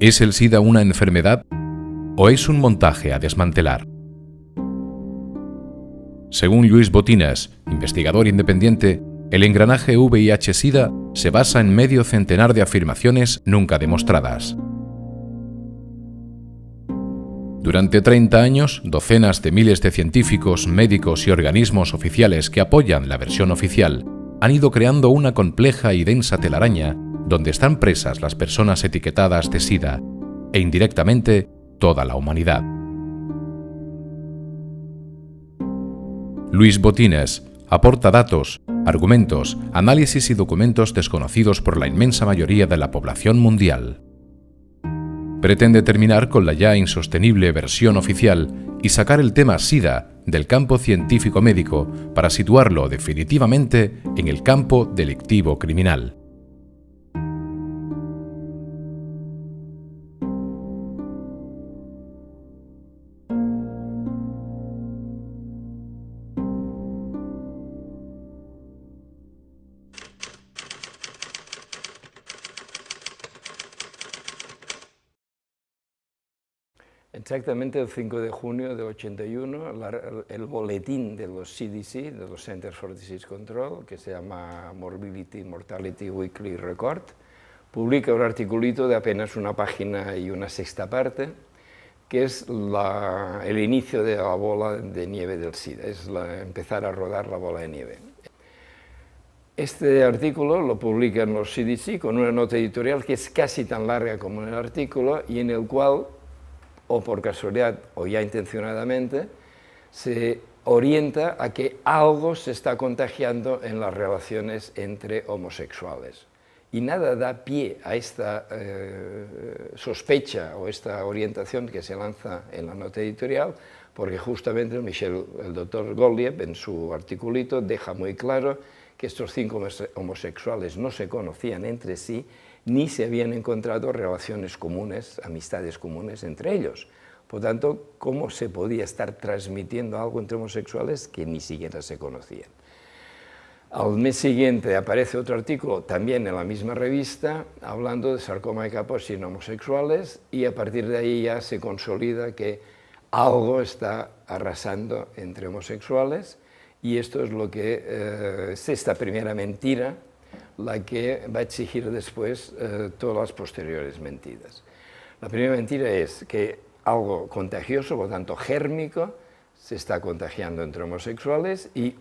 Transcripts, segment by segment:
¿Es el SIDA una enfermedad o es un montaje a desmantelar? Según Lluís Botinas, investigador independiente, el engranaje VIH-Sida se basa en medio centenar de afirmaciones nunca demostradas. Durante 30 años, docenas de miles de científicos, médicos y organismos oficiales que apoyan la versión oficial han ido creando una compleja y densa telaraña donde están presas las personas etiquetadas de SIDA e indirectamente toda la humanidad. Lluís Botinas aporta datos, argumentos, análisis y documentos desconocidos por la inmensa mayoría de la población mundial. Pretende terminar con la ya insostenible versión oficial y sacar el tema SIDA del campo científico-médico para situarlo definitivamente en el campo delictivo-criminal. Exactamente el 5 de junio del 81, el boletín de los CDC, de los Centers for Disease Control, que se llama Morbidity Mortality Weekly Record, publica un articulito de apenas una página y una sexta parte, que es el inicio de la bola de nieve del SIDA, es empezar a rodar la bola de nieve. Este artículo lo publican los CDC con una nota editorial que es casi tan larga como el artículo y en el cual, o por casualidad o ya intencionadamente, se orienta a que algo se está contagiando en las relaciones entre homosexuales. Y nada da pie a esta sospecha o esta orientación que se lanza en la nota editorial, porque justamente el doctor Gottlieb en su articulito deja muy claro que estos 5 homosexuales no se conocían entre sí, ni se habían encontrado relaciones comunes, amistades comunes entre ellos. Por tanto, ¿cómo se podía estar transmitiendo algo entre homosexuales que ni siquiera se conocían? Al mes siguiente aparece otro artículo, también en la misma revista, hablando de sarcoma de Kaposi en homosexuales, y a partir de ahí ya se consolida que algo está arrasando entre homosexuales, y esto es lo que es esta primera mentira, la que va a exigir después todas las posteriores mentiras. La primera mentira es que algo contagioso, por lo tanto gérmico, se está contagiando entre homosexuales y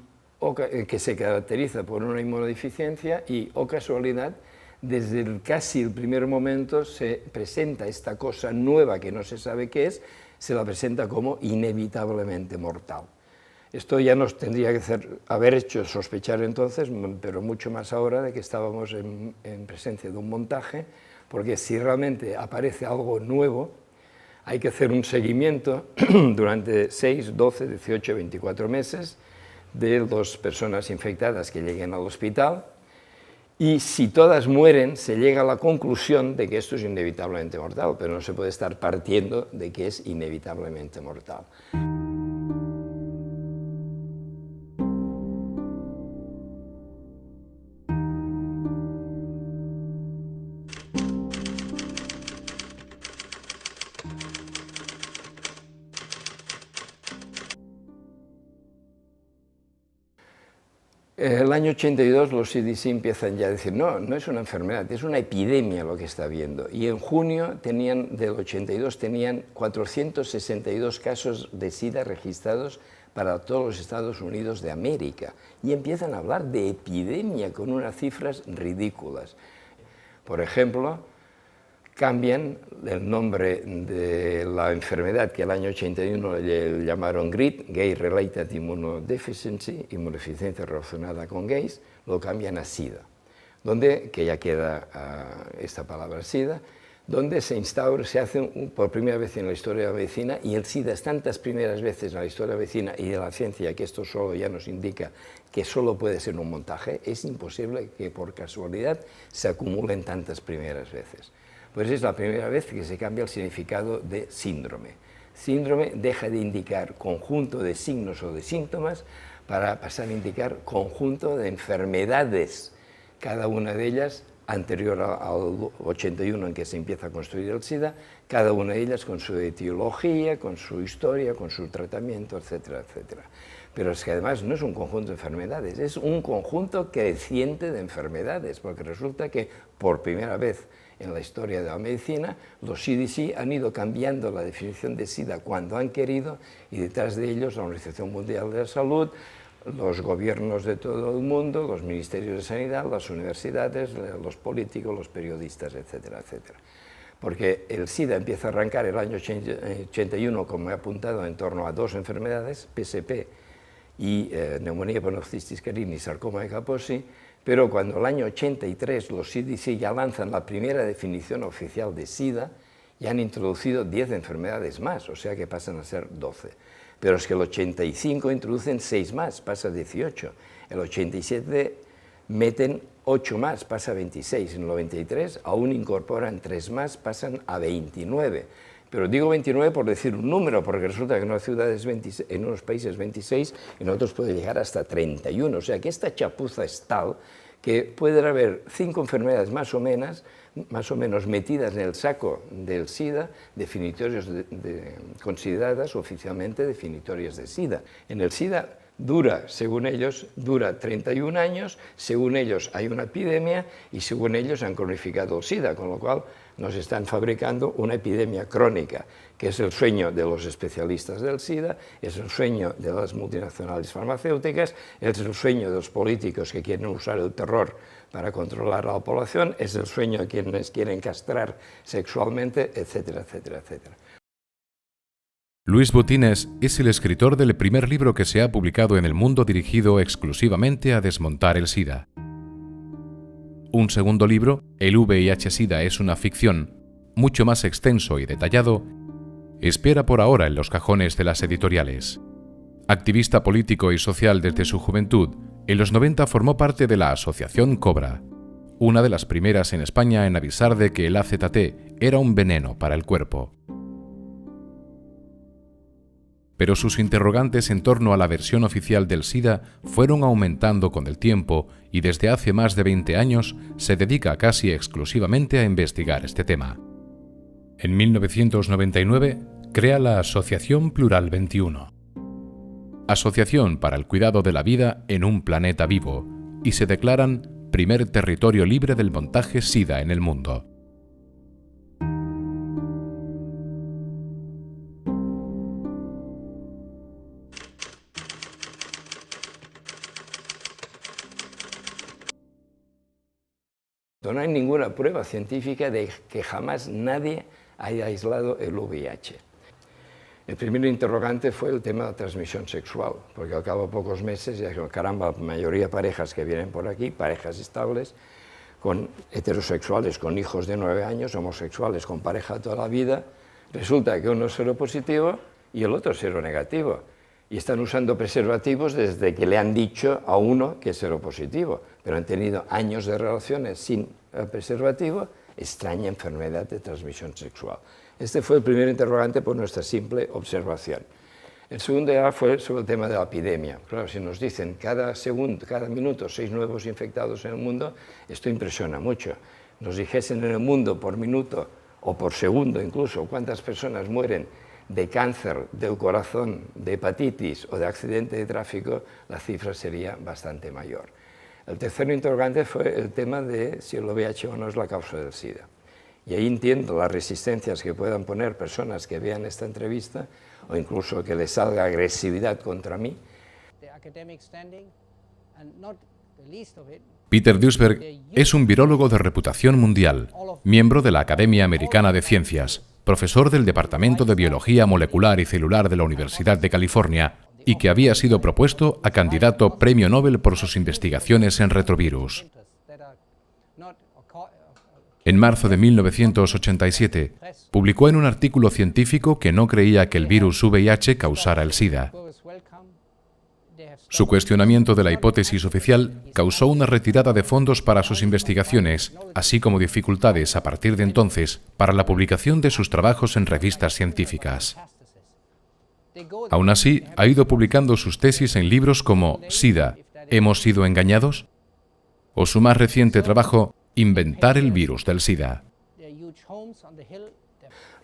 que se caracteriza por una inmunodeficiencia y, o casualidad, desde casi el primer momento se presenta esta cosa nueva que no se sabe qué es, se la presenta como inevitablemente mortal. Esto ya nos tendría que haber hecho sospechar entonces, pero mucho más ahora, de que estábamos en presencia de un montaje, porque si realmente aparece algo nuevo, hay que hacer un seguimiento durante 6, 12, 18, 24 meses de 2 personas infectadas que lleguen al hospital, y si todas mueren, se llega a la conclusión de que esto es inevitablemente mortal, pero no se puede estar partiendo de que es inevitablemente mortal. El año 82 los CDC empiezan ya a decir, no, no es una enfermedad, es una epidemia lo que está habiendo. Y en junio del 82 tenían 462 casos de SIDA registrados para todos los Estados Unidos de América. Y empiezan a hablar de epidemia con unas cifras ridículas. Por ejemplo, cambian el nombre de la enfermedad que el año 81 le llamaron GRID, Gay Related Immunodeficiency, inmunodeficiencia relacionada con gays, lo cambian a SIDA, que ya queda esta palabra SIDA, donde se instaura, se hace por primera vez en la historia de la medicina, y el SIDA es tantas primeras veces en la historia de la medicina y de la ciencia que esto solo ya nos indica que solo puede ser un montaje, es imposible que por casualidad se acumulen tantas primeras veces. Pues es la primera vez que se cambia el significado de síndrome. Síndrome deja de indicar conjunto de signos o de síntomas para pasar a indicar conjunto de enfermedades, cada una de ellas anterior al 81 en que se empieza a construir el SIDA, cada una de ellas con su etiología, con su historia, con su tratamiento, etcétera, etcétera. Pero es que además no es un conjunto de enfermedades, es un conjunto creciente de enfermedades, porque resulta que por primera vez en la historia de la medicina, los CDC han ido cambiando la definición de SIDA cuando han querido, y detrás de ellos la Organización Mundial de la Salud, los gobiernos de todo el mundo, los ministerios de sanidad, las universidades, los políticos, los periodistas, etcétera, etcétera. Porque el SIDA empieza a arrancar el año 81, como he apuntado, en torno a dos enfermedades, PSP y neumonía ponocystis carini y sarcoma de Kaposi, pero cuando el año 83 los CDC ya lanzan la primera definición oficial de SIDA, ya han introducido 10 enfermedades más, o sea que pasan a ser 12. Pero es que el 85 introducen 6 más, pasa a 18. El 87 meten 8 más, pasa a 26. En el 93 aún incorporan 3 más, pasan a 29. Pero digo 29 por decir un número, porque resulta que en unas ciudades en unos países 26, en otros puede llegar hasta 31. O sea que esta chapuza es tal que puede haber 5 enfermedades más o menos metidas en el saco del SIDA, definitorios consideradas oficialmente definitorias de SIDA. En el SIDA según ellos, dura 31 años, según ellos hay una epidemia y según ellos han cronificado el SIDA, con lo cual nos están fabricando una epidemia crónica, que es el sueño de los especialistas del SIDA, es el sueño de las multinacionales farmacéuticas, es el sueño de los políticos que quieren usar el terror para controlar a la población, es el sueño de quienes quieren castrar sexualmente, etcétera, etcétera, etcétera. Luis Botines es el escritor del primer libro que se ha publicado en el mundo dirigido exclusivamente a desmontar el SIDA. Un segundo libro, El VIH-Sida es una ficción, mucho más extenso y detallado, espera por ahora en los cajones de las editoriales. Activista político y social desde su juventud, en los 90 formó parte de la Asociación Cobra, una de las primeras en España en avisar de que el AZT era un veneno para el cuerpo. Pero sus interrogantes en torno a la versión oficial del SIDA fueron aumentando con el tiempo y desde hace más de 20 años se dedica casi exclusivamente a investigar este tema. En 1999 crea la Asociación Plural 21, Asociación para el Cuidado de la Vida en un Planeta Vivo, y se declaran primer territorio libre del montaje SIDA en el mundo. No hay ninguna prueba científica de que jamás nadie haya aislado el VIH. El primer interrogante fue el tema de la transmisión sexual, porque al cabo de pocos meses, ya que caramba, la mayoría de parejas que vienen por aquí, parejas estables, con heterosexuales con hijos de 9 años, homosexuales con pareja toda la vida, resulta que uno es seropositivo y el otro es seronegativo. Y están usando preservativos desde que le han dicho a uno que es seropositivo, pero han tenido años de relaciones sin preservativo, extraña enfermedad de transmisión sexual. Este fue el primer interrogante por nuestra simple observación. El segundo ya fue sobre el tema de la epidemia. Claro, si nos dicen cada minuto 6 nuevos infectados en el mundo, esto impresiona mucho. Nos dijesen en el mundo por minuto o por segundo incluso cuántas personas mueren de cáncer del corazón, de hepatitis o de accidente de tráfico, la cifra sería bastante mayor. El tercer interrogante fue el tema de si el VIH o no es la causa del SIDA. Y ahí entiendo las resistencias que puedan poner personas que vean esta entrevista o incluso que les salga agresividad contra mí. Peter Duesberg es un virólogo de reputación mundial, miembro de la Academia Americana de Ciencias, profesor del Departamento de Biología Molecular y Celular de la Universidad de California y que había sido propuesto a candidato Premio Nobel por sus investigaciones en retrovirus. En marzo de 1987, publicó en un artículo científico que no creía que el virus VIH causara el SIDA. Su cuestionamiento de la hipótesis oficial causó una retirada de fondos para sus investigaciones, así como dificultades a partir de entonces para la publicación de sus trabajos en revistas científicas. Aún así, ha ido publicando sus tesis en libros como SIDA, ¿hemos sido engañados? O su más reciente trabajo, Inventar el virus del SIDA.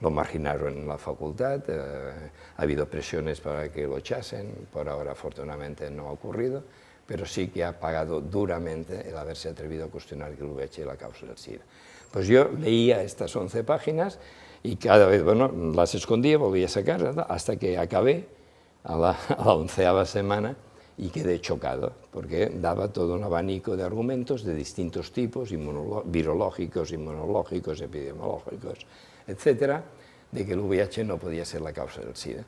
Lo marginaron en la facultad, ha habido presiones para que lo echasen, por ahora afortunadamente no ha ocurrido, pero sí que ha pagado duramente el haberse atrevido a cuestionar que el VIH es la causa del SIDA. Pues yo leía estas 11 páginas y cada vez, bueno, las escondía, volvía a sacar, hasta que acabé a la 11ª semana y quedé chocado, porque daba todo un abanico de argumentos de distintos tipos, virológicos, inmunológicos, epidemiológicos, etcétera, de que el VIH no podía ser la causa del SIDA.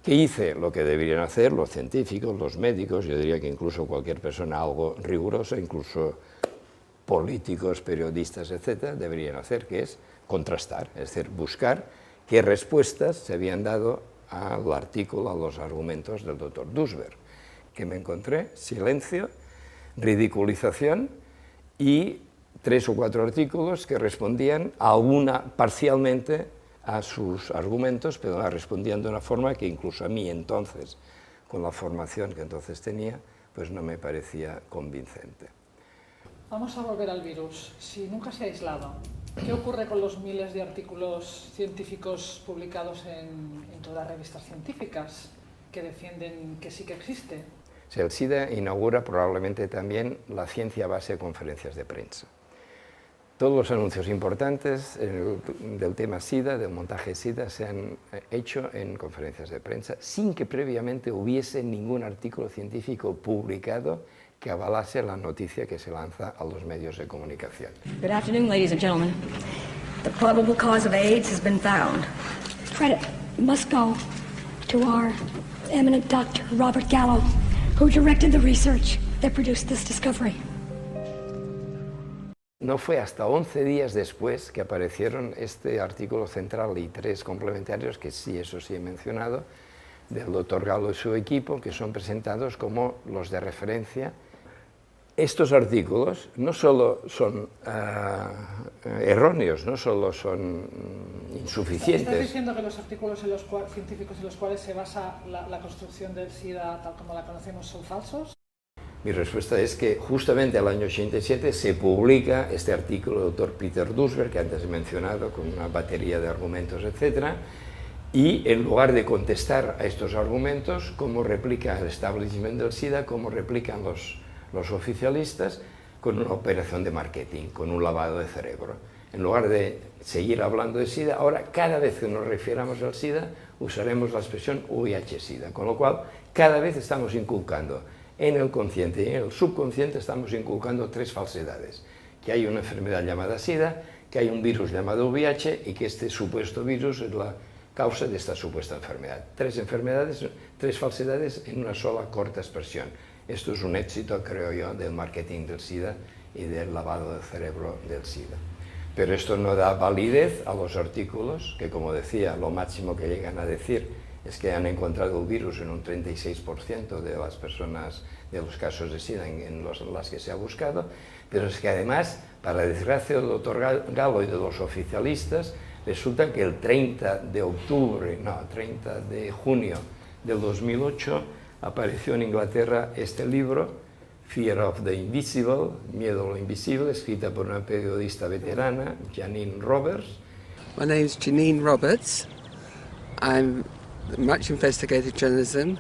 ¿Qué hice? Lo que deberían hacer los científicos, los médicos, yo diría que incluso cualquier persona algo rigurosa, incluso políticos, periodistas, etcétera, deberían hacer, que es contrastar, es decir, buscar qué respuestas se habían dado al artículo, a los argumentos del doctor Duesberg, que me encontré: silencio, ridiculización y 3 o 4 artículos que respondían parcialmente a sus argumentos, pero respondían de una forma que incluso a mí entonces, con la formación que entonces tenía, pues no me parecía convincente. Vamos a volver al virus. Si nunca se ha aislado, ¿qué ocurre con los miles de artículos científicos publicados en todas las revistas científicas que defienden que sí que existe? El SIDA inaugura probablemente también la ciencia a base de conferencias de prensa. Todos los anuncios importantes del tema SIDA, del montaje SIDA, se han hecho en conferencias de prensa sin que previamente hubiese ningún artículo científico publicado que avalase la noticia que se lanza a los medios de comunicación. Good afternoon, ladies and gentlemen. The probable cause of AIDS has been found. Credit must go to our eminent Dr. Robert Gallo, who directed the research that produced this discovery. No fue hasta 11 días después que aparecieron este artículo central y 3 complementarios, que sí, eso sí he mencionado, del doctor Gallo y su equipo, que son presentados como los de referencia. Estos artículos no solo son erróneos, no solo son insuficientes. ¿Estás diciendo que los artículos científicos en los cuales se basa la construcción del SIDA tal como la conocemos son falsos? Mi respuesta es que justamente al año 87 se publica este artículo del doctor Peter Duesberg, que antes he mencionado, con una batería de argumentos, etc. Y en lugar de contestar a estos argumentos, como replica el establishment del SIDA, como replican los oficialistas, con una operación de marketing, con un lavado de cerebro. En lugar de seguir hablando de SIDA, ahora cada vez que nos refiramos al SIDA, usaremos la expresión VIH-SIDA, con lo cual cada vez estamos inculcando en el consciente y en el subconsciente, estamos inculcando 3 falsedades: que hay una enfermedad llamada SIDA, que hay un virus llamado VIH y que este supuesto virus es la causa de esta supuesta enfermedad. 3 falsedades en una sola corta expresión. Esto es un éxito, creo yo, del marketing del SIDA y del lavado de cerebro del SIDA. Pero esto no da validez a los artículos, que, como decía, lo máximo que llegan a decir es que han encontrado el virus en un 36% de las personas, de los casos de SIDA en las que se ha buscado, pero es que además, para desgracia del doctor Gallo y de los oficialistas, resulta que el 30 de junio del 2008 apareció en Inglaterra este libro, Fear of the Invisible, Miedo a lo Invisible, escrita por una periodista veterana, Janine Roberts. My name is Janine Roberts. I'm much investigative journalism,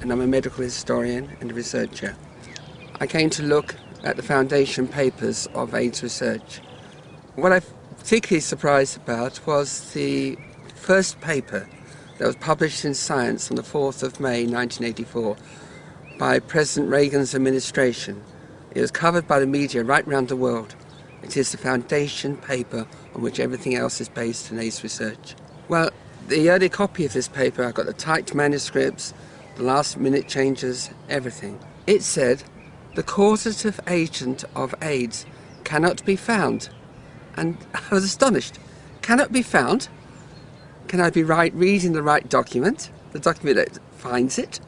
and I'm a medical historian and a researcher. I came to look at the foundation papers of AIDS research. What I'm particularly surprised about was the first paper that was published in Science on the 4th of May 1984 by President Reagan's administration. It was covered by the media right around the world. It is the foundation paper on which everything else is based in AIDS research. Well, the early copy of this paper, I got the typed manuscripts, the last minute changes, everything. It said, the causative agent of AIDS cannot be found. And I was astonished. Cannot be found? Can I be reading the right document? The document that finds it?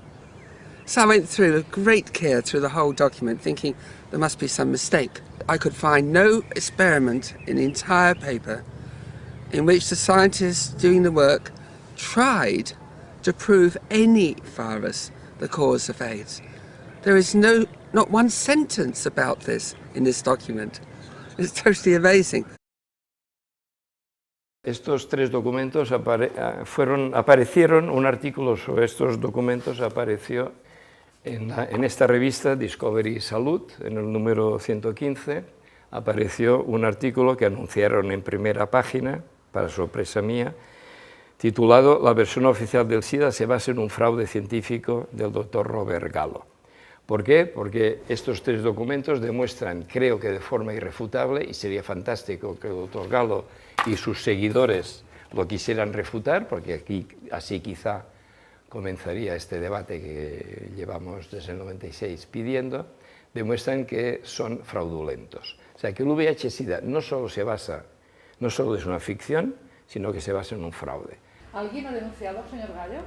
So I went through with great care through the whole document, thinking there must be some mistake. I could find no experiment in the entire paper in which the scientists doing the work tried to prove any virus the cause of AIDS. There is not one sentence about this in this document. It's totally amazing. Estos 3 documentos aparecieron, un artículo sobre estos documentos apareció en esta revista Discovery Salud, en el número 115, apareció un artículo que anunciaron en primera página, para sorpresa mía, titulado «La versión oficial del SIDA se basa en un fraude científico del doctor Robert Gallo». ¿Por qué? Porque estos 3 documentos demuestran, creo que de forma irrefutable, y sería fantástico que el doctor Gallo y sus seguidores lo quisieran refutar, porque aquí así quizá comenzaría este debate que llevamos desde el 96 pidiendo, demuestran que son fraudulentos. O sea, que el VIH-Sida no solo es una ficción, sino que se basa en un fraude. ¿Alguien ha denunciado, señor Gallo?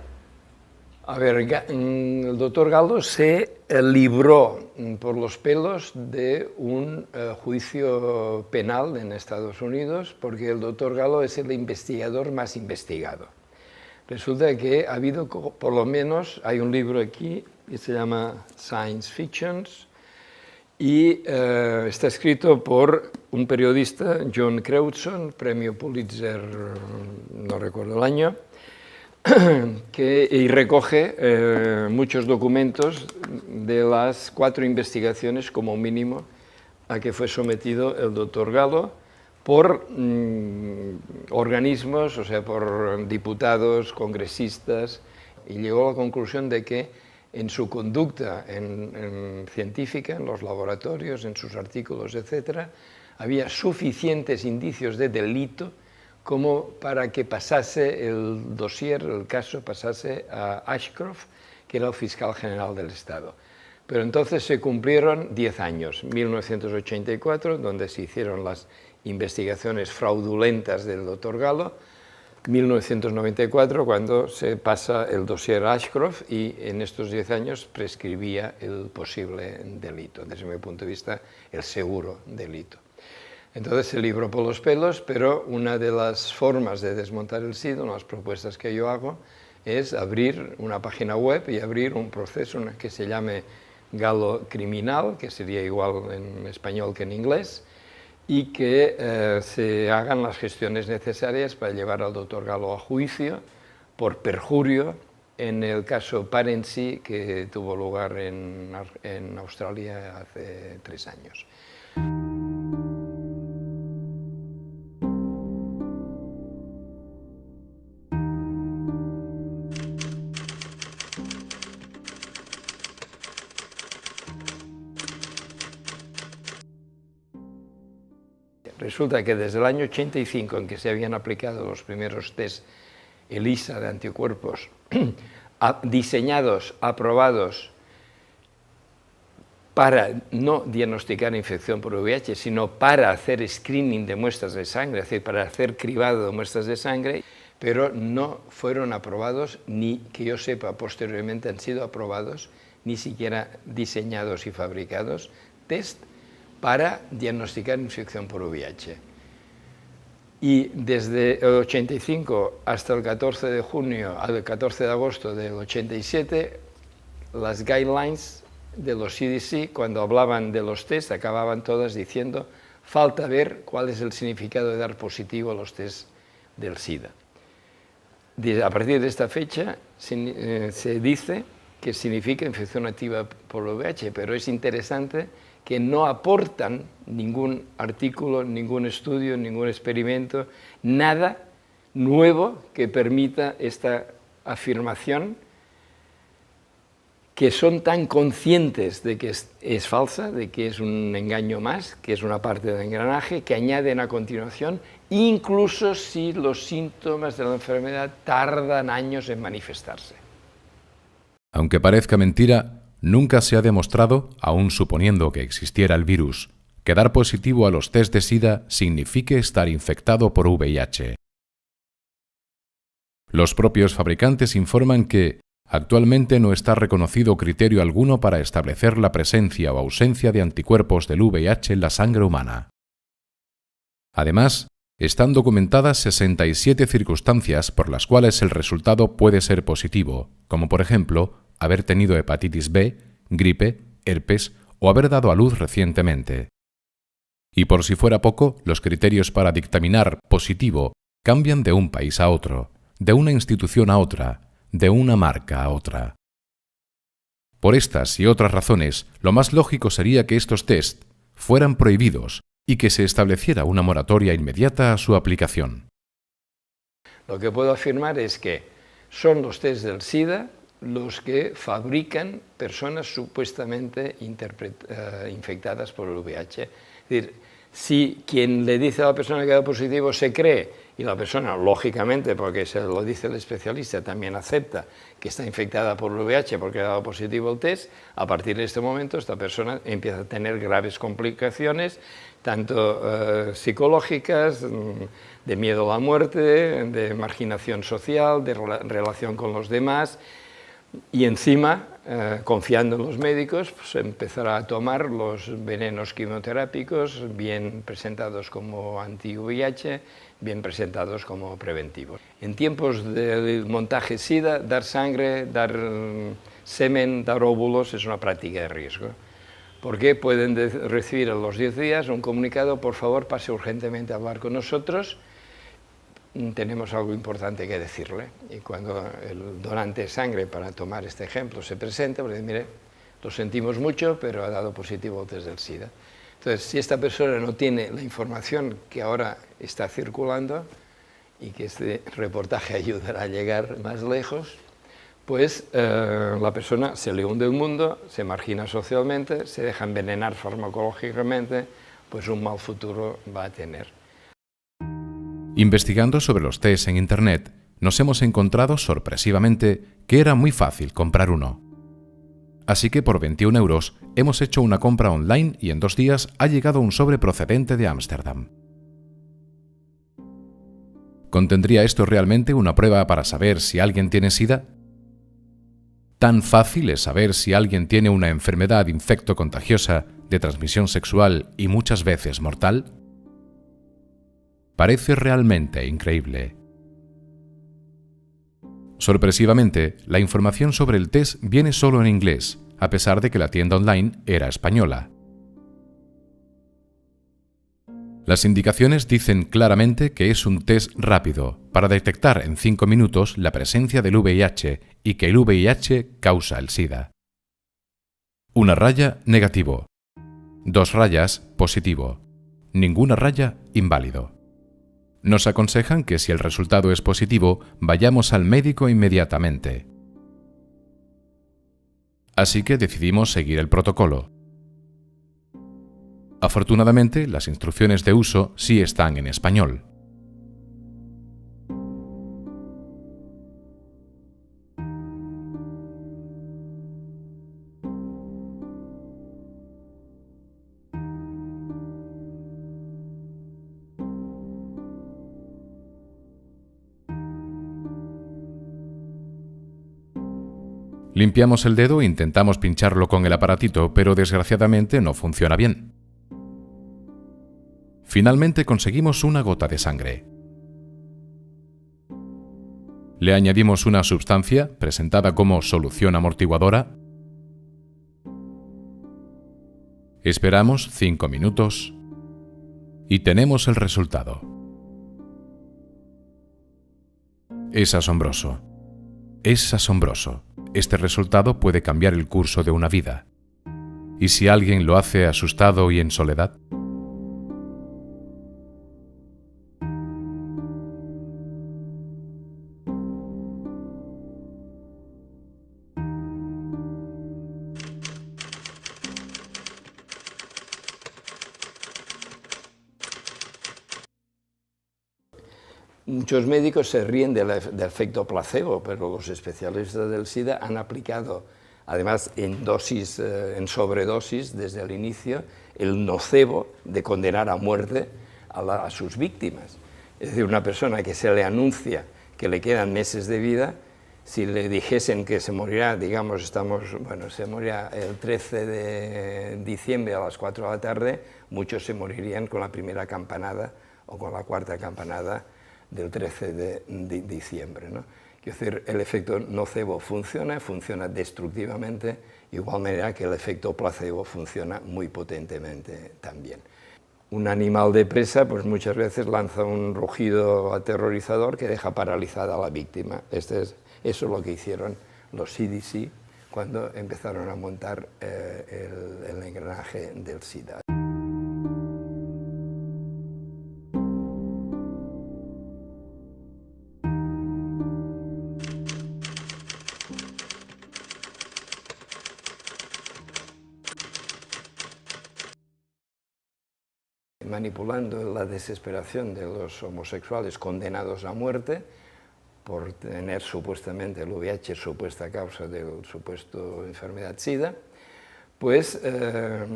A ver, el doctor Gallo se libró por los pelos de un juicio penal en Estados Unidos, porque el doctor Gallo es el investigador más investigado. Resulta que ha habido, por lo menos, hay un libro aquí que se llama Science Fictions, y está escrito por un periodista, John Crewdson, premio Pulitzer, no recuerdo el año, y recoge muchos documentos de las 4 investigaciones, como mínimo, a que fue sometido el doctor Gallo por organismos, o sea, por diputados, congresistas, y llegó a la conclusión de que en su conducta científica, en los laboratorios, en sus artículos, etc., había suficientes indicios de delito como para que pasase el dossier, el caso pasase a Ashcroft, que era el fiscal general del Estado. Pero entonces se cumplieron 10 años, 1984, donde se hicieron las investigaciones fraudulentas del doctor Gallo, 1994, cuando se pasa el dossier a Ashcroft, y en estos 10 años prescribía el posible delito, desde mi punto de vista, el seguro delito. Entonces se libró por los pelos, pero una de las formas de desmontar el SIDA, una de las propuestas que yo hago, es abrir una página web y abrir un proceso que se llame Gallo Criminal, que sería igual en español que en inglés, y que se hagan las gestiones necesarias para llevar al doctor Gallo a juicio por perjurio en el caso Parency, que tuvo lugar en Australia hace 3 años. Resulta que desde el año 85, en que se habían aplicado los primeros test ELISA de anticuerpos, diseñados, aprobados para no diagnosticar infección por VIH, sino para hacer screening de muestras de sangre, es decir, para hacer cribado de muestras de sangre, pero no fueron aprobados, ni que yo sepa posteriormente han sido aprobados, ni siquiera diseñados y fabricados, test para diagnosticar infección por VIH. Y desde el 85 hasta el 14 de junio, al 14 de agosto del 87, las guidelines de los CDC, cuando hablaban de los test, acababan todas diciendo falta ver cuál es el significado de dar positivo a los test del SIDA. A partir de esta fecha se dice que significa infección activa por VIH, pero es interesante que no aportan ningún artículo, ningún estudio, ningún experimento, nada nuevo que permita esta afirmación, que son tan conscientes de que es falsa, de que es un engaño más, que es una parte del engranaje, que añaden a continuación, incluso si los síntomas de la enfermedad tardan años en manifestarse. Aunque parezca mentira, nunca se ha demostrado, aun suponiendo que existiera el virus, que dar positivo a los test de SIDA signifique estar infectado por VIH. Los propios fabricantes informan que actualmente no está reconocido criterio alguno para establecer la presencia o ausencia de anticuerpos del VIH en la sangre humana. Además, están documentadas 67 circunstancias por las cuales el resultado puede ser positivo, como por ejemplo, haber tenido hepatitis B, gripe, herpes o haber dado a luz recientemente. Y por si fuera poco, los criterios para dictaminar positivo cambian de un país a otro, de una institución a otra, de una marca a otra. Por estas y otras razones, lo más lógico sería que estos test fueran prohibidos y que se estableciera una moratoria inmediata a su aplicación. Lo que puedo afirmar es que son los test del SIDA los que fabrican personas supuestamente infectadas por el VIH. Es decir, si quien le dice a la persona que ha dado positivo se cree, y la persona, lógicamente, porque se lo dice el especialista, también acepta que está infectada por el VIH porque ha dado positivo el test, a partir de este momento esta persona empieza a tener graves complicaciones, tanto psicológicas, de miedo a la muerte, de marginación social, de relación con los demás, y encima, confiando en los médicos, pues empezará a tomar los venenos quimioterápicos, bien presentados como anti-VIH, bien presentados como preventivos. En tiempos del montaje SIDA, dar sangre, dar semen, dar óvulos es una práctica de riesgo, porque pueden recibir a los 10 días un comunicado: por favor, pase urgentemente a hablar con nosotros, tenemos algo importante que decirle. Y cuando el donante de sangre, para tomar este ejemplo, se presenta, pues dice: mire, lo sentimos mucho, pero ha dado positivo el test del SIDA. Entonces, si esta persona no tiene la información que ahora está circulando, y que este reportaje ayudará a llegar más lejos, pues la persona se le hunde el mundo, se margina socialmente, se deja envenenar farmacológicamente, pues un mal futuro va a tener. Investigando sobre los test en Internet, nos hemos encontrado sorpresivamente que era muy fácil comprar uno. Así que por 21 € hemos hecho una compra online y en 2 días ha llegado un sobre procedente de Ámsterdam. ¿Contendría esto realmente una prueba para saber si alguien tiene SIDA? ¿Tan fácil es saber si alguien tiene una enfermedad infectocontagiosa de transmisión sexual y muchas veces mortal? Parece realmente increíble. Sorpresivamente, la información sobre el test viene solo en inglés, a pesar de que la tienda online era española. Las indicaciones dicen claramente que es un test rápido, para detectar en 5 minutos la presencia del VIH y que el VIH causa el SIDA. 1 raya, negativo. 2 rayas, positivo. Ninguna raya, inválido. Nos aconsejan que si el resultado es positivo, vayamos al médico inmediatamente. Así que decidimos seguir el protocolo. Afortunadamente, las instrucciones de uso sí están en español. Limpiamos el dedo e intentamos pincharlo con el aparatito, pero desgraciadamente no funciona bien. Finalmente conseguimos una gota de sangre. Le añadimos una sustancia presentada como solución amortiguadora. Esperamos 5 minutos y tenemos el resultado. Es asombroso. Es asombroso. Este resultado puede cambiar el curso de una vida. ¿Y si alguien lo hace asustado y en soledad? Muchos médicos se ríen del efecto placebo, pero los especialistas del SIDA han aplicado, además en sobredosis desde el inicio, el nocebo de condenar a muerte a sus víctimas. Es decir, una persona que se le anuncia que le quedan meses de vida, si le dijesen que se morirá, digamos, se morirá el 13 de diciembre a las 4 de la tarde, muchos se morirían con la primera campanada o con la cuarta campanada del 13 de diciembre, ¿no? Quiero decir, el efecto nocebo funciona destructivamente, igual manera que el efecto placebo funciona muy potentemente también. Un animal de presa, pues muchas veces lanza un rugido aterrorizador que deja paralizada a la víctima. Eso es lo que hicieron los CDC cuando empezaron a montar el engranaje del SIDA. Manipulando la desesperación de los homosexuales condenados a muerte por tener supuestamente el VIH, supuesta causa del supuesto enfermedad SIDA, pues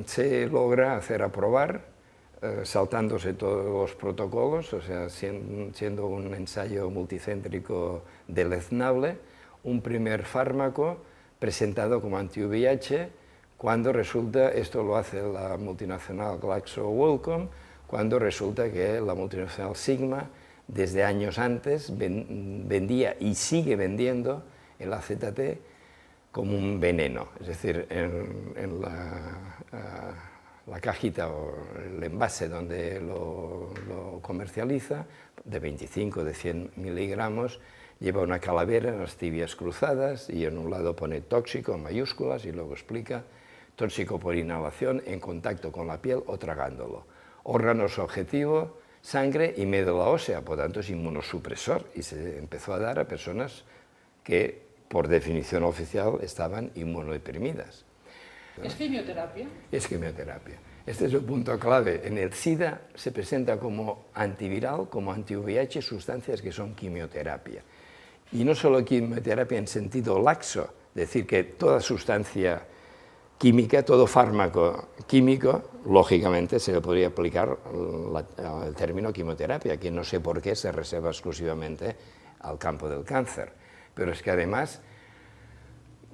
se logra hacer aprobar, saltándose todos los protocolos, o sea, siendo un ensayo multicéntrico deleznable, un primer fármaco presentado como anti-VIH, cuando resulta, esto lo hace la multinacional GlaxoSmithKline, cuando resulta que la multinacional Sigma, desde años antes, vendía y sigue vendiendo el AZT como un veneno. Es decir, en la cajita o el envase donde lo comercializa, de 25, de 100 miligramos, lleva una calavera, las tibias cruzadas, y en un lado pone tóxico en mayúsculas y luego explica tóxico por inhalación, en contacto con la piel o tragándolo. Órganos objetivo, sangre y médula ósea, por tanto es inmunosupresor, y se empezó a dar a personas que, por definición oficial, estaban inmunodeprimidas. ¿Es quimioterapia? Es quimioterapia. Este es el punto clave. En el SIDA se presenta como antiviral, como anti-VIH, sustancias que son quimioterapia. Y no solo quimioterapia en sentido laxo, es decir, que toda sustancia química, todo fármaco químico, lógicamente se le podría aplicar el término quimioterapia, que no sé por qué se reserva exclusivamente al campo del cáncer. Pero es que además,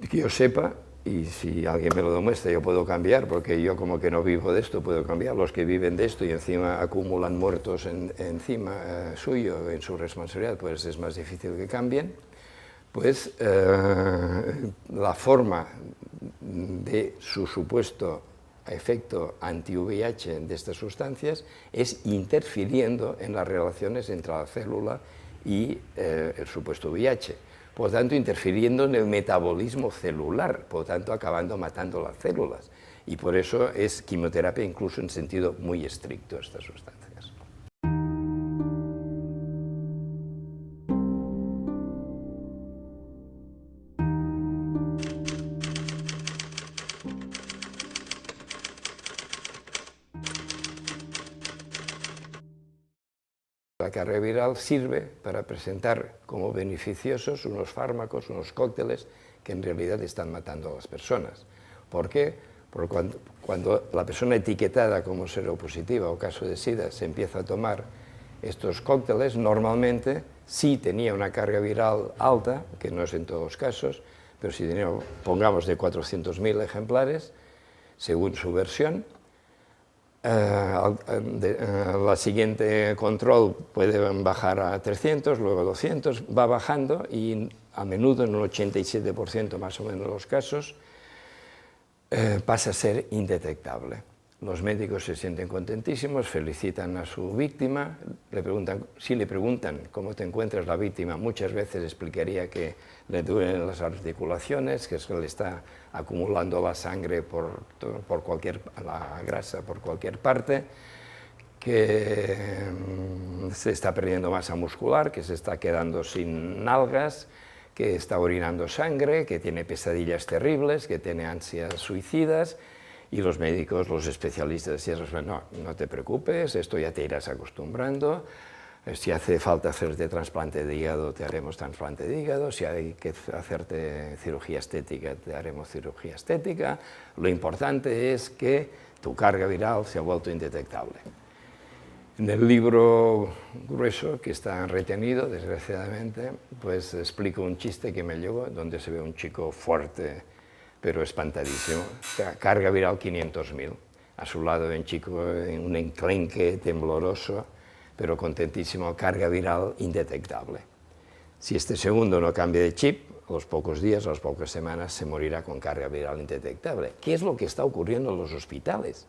que yo sepa, y si alguien me lo demuestra yo puedo cambiar, porque yo como que no vivo de esto puedo cambiar, los que viven de esto y encima acumulan muertos encima suyo, en su responsabilidad, pues es más difícil que cambien, pues la forma de su supuesto efecto anti-VIH de estas sustancias es interfiriendo en las relaciones entre la célula y el supuesto VIH. Por tanto, interfiriendo en el metabolismo celular, por tanto, acabando matando las células. Y por eso es quimioterapia incluso en sentido muy estricto estas sustancias. La carga viral sirve para presentar como beneficiosos unos fármacos, unos cócteles que en realidad están matando a las personas. ¿Por qué? Porque cuando la persona etiquetada como seropositiva o caso de SIDA se empieza a tomar estos cócteles, normalmente sí tenía una carga viral alta, que no es en todos los casos, pero si tenía, pongamos, de 400.000 ejemplares, según su versión. La siguiente control puede bajar a 300, luego 200, va bajando y a menudo en un 87% más o menos de los casos pasa a ser indetectable. Los médicos se sienten contentísimos, felicitan a su víctima, si le preguntan cómo te encuentras la víctima, muchas veces explicaría que le duelen las articulaciones, que se le está acumulando la sangre la grasa por cualquier parte, que se está perdiendo masa muscular, que se está quedando sin nalgas, que está orinando sangre, que tiene pesadillas terribles, que tiene ansias suicidas. Y los médicos, los especialistas, decían, no te preocupes, esto ya te irás acostumbrando, si hace falta hacerte trasplante de hígado, te haremos trasplante de hígado, si hay que hacerte cirugía estética, te haremos cirugía estética, lo importante es que tu carga viral se ha vuelto indetectable. En el libro grueso, que está retenido, desgraciadamente, pues explico un chiste que me llegó, donde se ve un chico fuerte, pero espantadísimo, carga viral 500.000, a su lado un chico, un enclenque tembloroso, pero contentísimo, carga viral indetectable. Si este segundo no cambia de chip, a los pocos días, a las pocas semanas, se morirá con carga viral indetectable. ¿Qué es lo que está ocurriendo en los hospitales?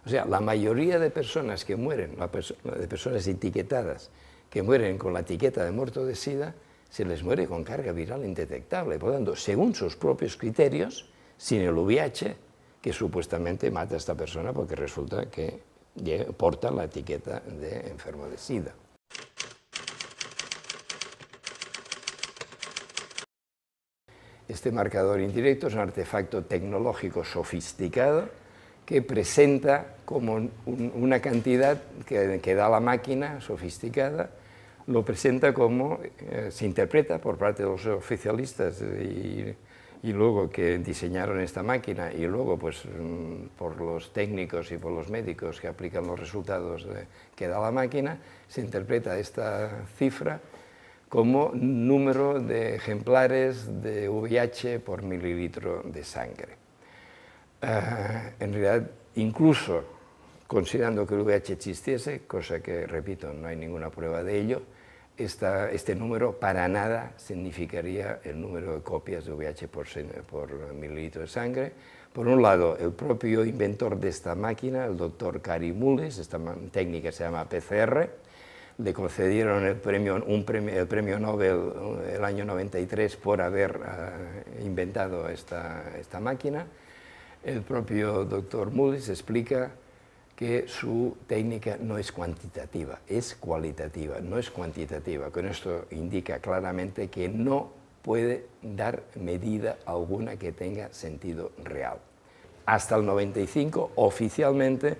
O sea, la mayoría de personas que mueren, de personas etiquetadas, que mueren con la etiqueta de muerto de SIDA, se les muere con carga viral indetectable. Por lo tanto, según sus propios criterios, sin el VIH, que supuestamente mata a esta persona porque resulta que porta la etiqueta de enfermo de SIDA. Este marcador indirecto es un artefacto tecnológico sofisticado que presenta como una cantidad que da la máquina sofisticada, lo presenta como se interpreta por parte de los oficialistas y luego que diseñaron esta máquina y luego pues por los técnicos y por los médicos que aplican los resultados que da la máquina, se interpreta esta cifra como número de ejemplares de VIH por mililitro de sangre. En realidad, incluso considerando que el VIH existiese, cosa que, repito, no hay ninguna prueba de ello, este número para nada significaría el número de copias de VIH por mililitro de sangre. Por un lado, el propio inventor de esta máquina, el doctor Kary Mullis, esta técnica se llama PCR, le concedieron el premio Nobel el año 93 por haber inventado esta máquina. El propio doctor Mullis explica que su técnica no es cuantitativa, es cualitativa, no es cuantitativa. Con esto indica claramente que no puede dar medida alguna que tenga sentido real. Hasta el 95, oficialmente,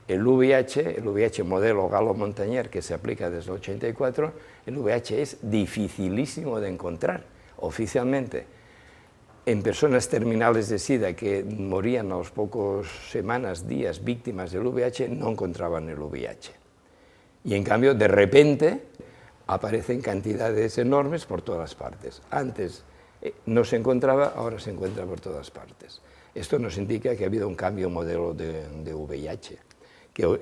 el VIH modelo Gallo-Montañer, que se aplica desde el 84, el VIH es dificilísimo de encontrar oficialmente. En personas terminales de SIDA que morían a las pocas semanas, días, víctimas del VIH, no encontraban el VIH. Y en cambio, de repente, aparecen cantidades enormes por todas partes. Antes no se encontraba, ahora se encuentra por todas partes. Esto nos indica que ha habido un cambio modelo de VIH.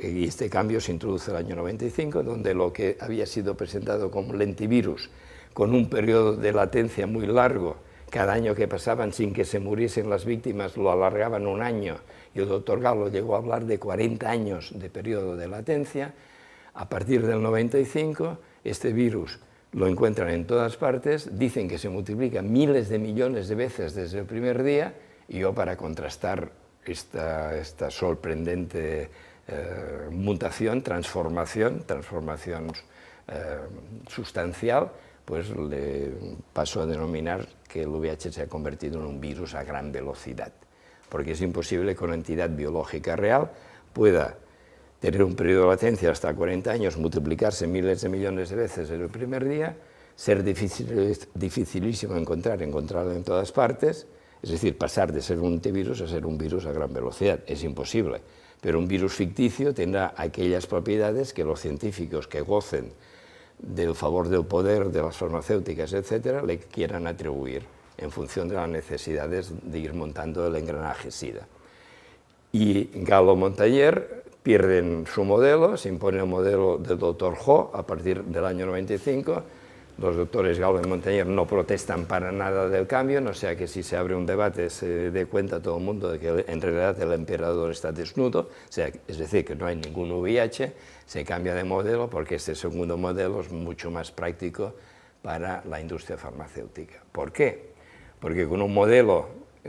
Y este cambio se introduce en el año 95, donde lo que había sido presentado como lentivirus, con un periodo de latencia muy largo, cada año que pasaban sin que se muriesen las víctimas lo alargaban un año, y el doctor Gallo llegó a hablar de 40 años de periodo de latencia. A partir del 95, este virus lo encuentran en todas partes, dicen que se multiplica miles de millones de veces desde el primer día, y yo, para contrastar esta sorprendente transformación sustancial, pues le paso a denominar que el VIH se ha convertido en un virus a gran velocidad, porque es imposible que una entidad biológica real pueda tener un periodo de latencia hasta 40 años, multiplicarse miles de millones de veces en el primer día, ser dificilísimo encontrarlo en todas partes, es decir, pasar de ser un antivirus a ser un virus a gran velocidad. Es imposible, pero un virus ficticio tendrá aquellas propiedades que los científicos que gocen del favor del poder de las farmacéuticas, etcétera, le quieran atribuir en función de las necesidades de ir montando el engranaje SIDA. Y Gallo-Montañer pierden su modelo, se impone el modelo del doctor Ho a partir del año 95. Los doctores Gallo y Montañer no protestan para nada del cambio, no sea que si se abre un debate se dé cuenta todo el mundo de que en realidad el emperador está desnudo, es decir, que no hay ningún VIH, se cambia de modelo porque este segundo modelo es mucho más práctico para la industria farmacéutica. ¿Por qué? Porque con un modelo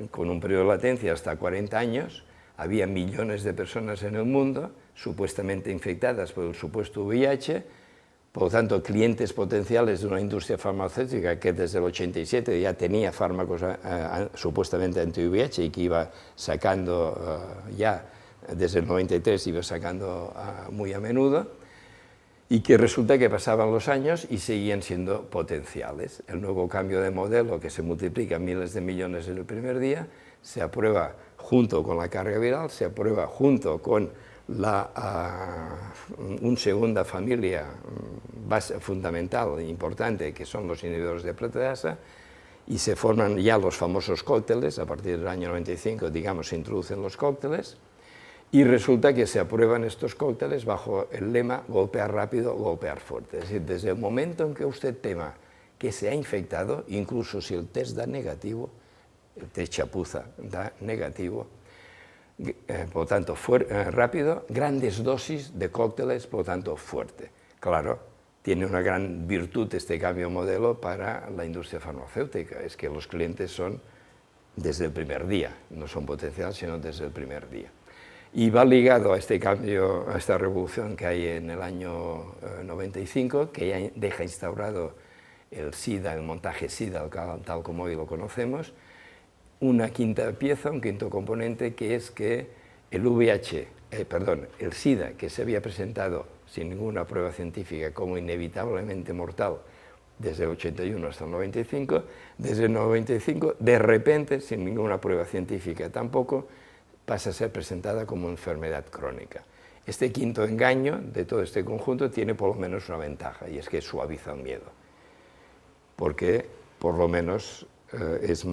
con un periodo de latencia hasta 40 años, había millones de personas en el mundo supuestamente infectadas por el supuesto VIH. Por lo tanto, clientes potenciales de una industria farmacéutica que desde el 87 ya tenía fármacos supuestamente anti-VIH y que iba sacando ya desde el 93, iba sacando muy a menudo, y que resulta que pasaban los años y seguían siendo potenciales. El nuevo cambio de modelo, que se multiplica miles de millones en el primer día, se aprueba junto con la carga viral, se aprueba junto con una segunda familia fundamental e importante, que son los inhibidores de proteasa, y se forman ya los famosos cócteles. A partir del año 95, digamos, se introducen los cócteles, y resulta que se aprueban estos cócteles bajo el lema golpear rápido, golpear fuerte. Es decir, desde el momento en que usted tema que se ha infectado, incluso si el test da negativo, el test chapuza da negativo, por lo tanto rápido, grandes dosis de cócteles, por lo tanto fuerte. Claro, tiene una gran virtud este cambio de modelo para la industria farmacéutica, es que los clientes son desde el primer día, no son potenciales, sino desde el primer día. Y va ligado a este cambio, a esta revolución que hay en el año 95, que ya deja instaurado el SIDA, el montaje SIDA, tal como hoy lo conocemos, una quinta pieza, un quinto componente, que es que el SIDA, que se había presentado sin ninguna prueba científica como inevitablemente mortal desde el 81 hasta el 95, desde el 95, de repente, sin ninguna prueba científica tampoco, pasa a ser presentada como enfermedad crónica. Este quinto engaño de todo este conjunto tiene por lo menos una ventaja, y es que suaviza el miedo, porque por lo menos es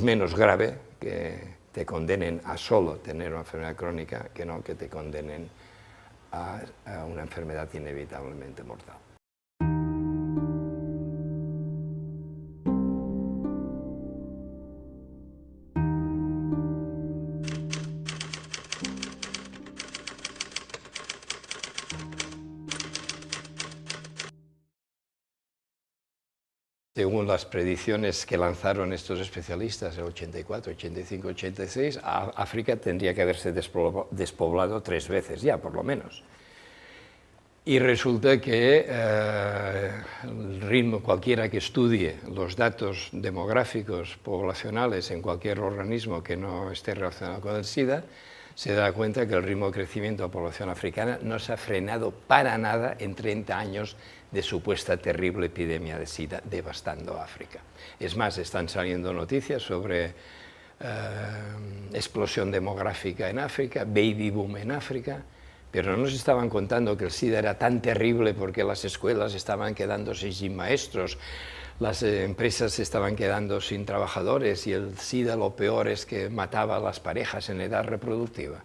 menos grave que te condenen a solo tener una enfermedad crónica que no que te condenen a una enfermedad inevitablemente mortal. Según las predicciones que lanzaron estos especialistas en 84, 85, 86, África tendría que haberse despoblado 3 veces ya, por lo menos. Y resulta que el ritmo, cualquiera que estudie los datos demográficos poblacionales en cualquier organismo que no esté relacionado con el SIDA, se da cuenta que el ritmo de crecimiento de la población africana no se ha frenado para nada en 30 años de supuesta terrible epidemia de SIDA devastando África. Es más, están saliendo noticias sobre explosión demográfica en África, baby boom en África, pero no nos estaban contando que el SIDA era tan terrible porque las escuelas estaban quedándose sin maestros, las empresas se estaban quedando sin trabajadores y el SIDA lo peor es que mataba a las parejas en edad reproductiva.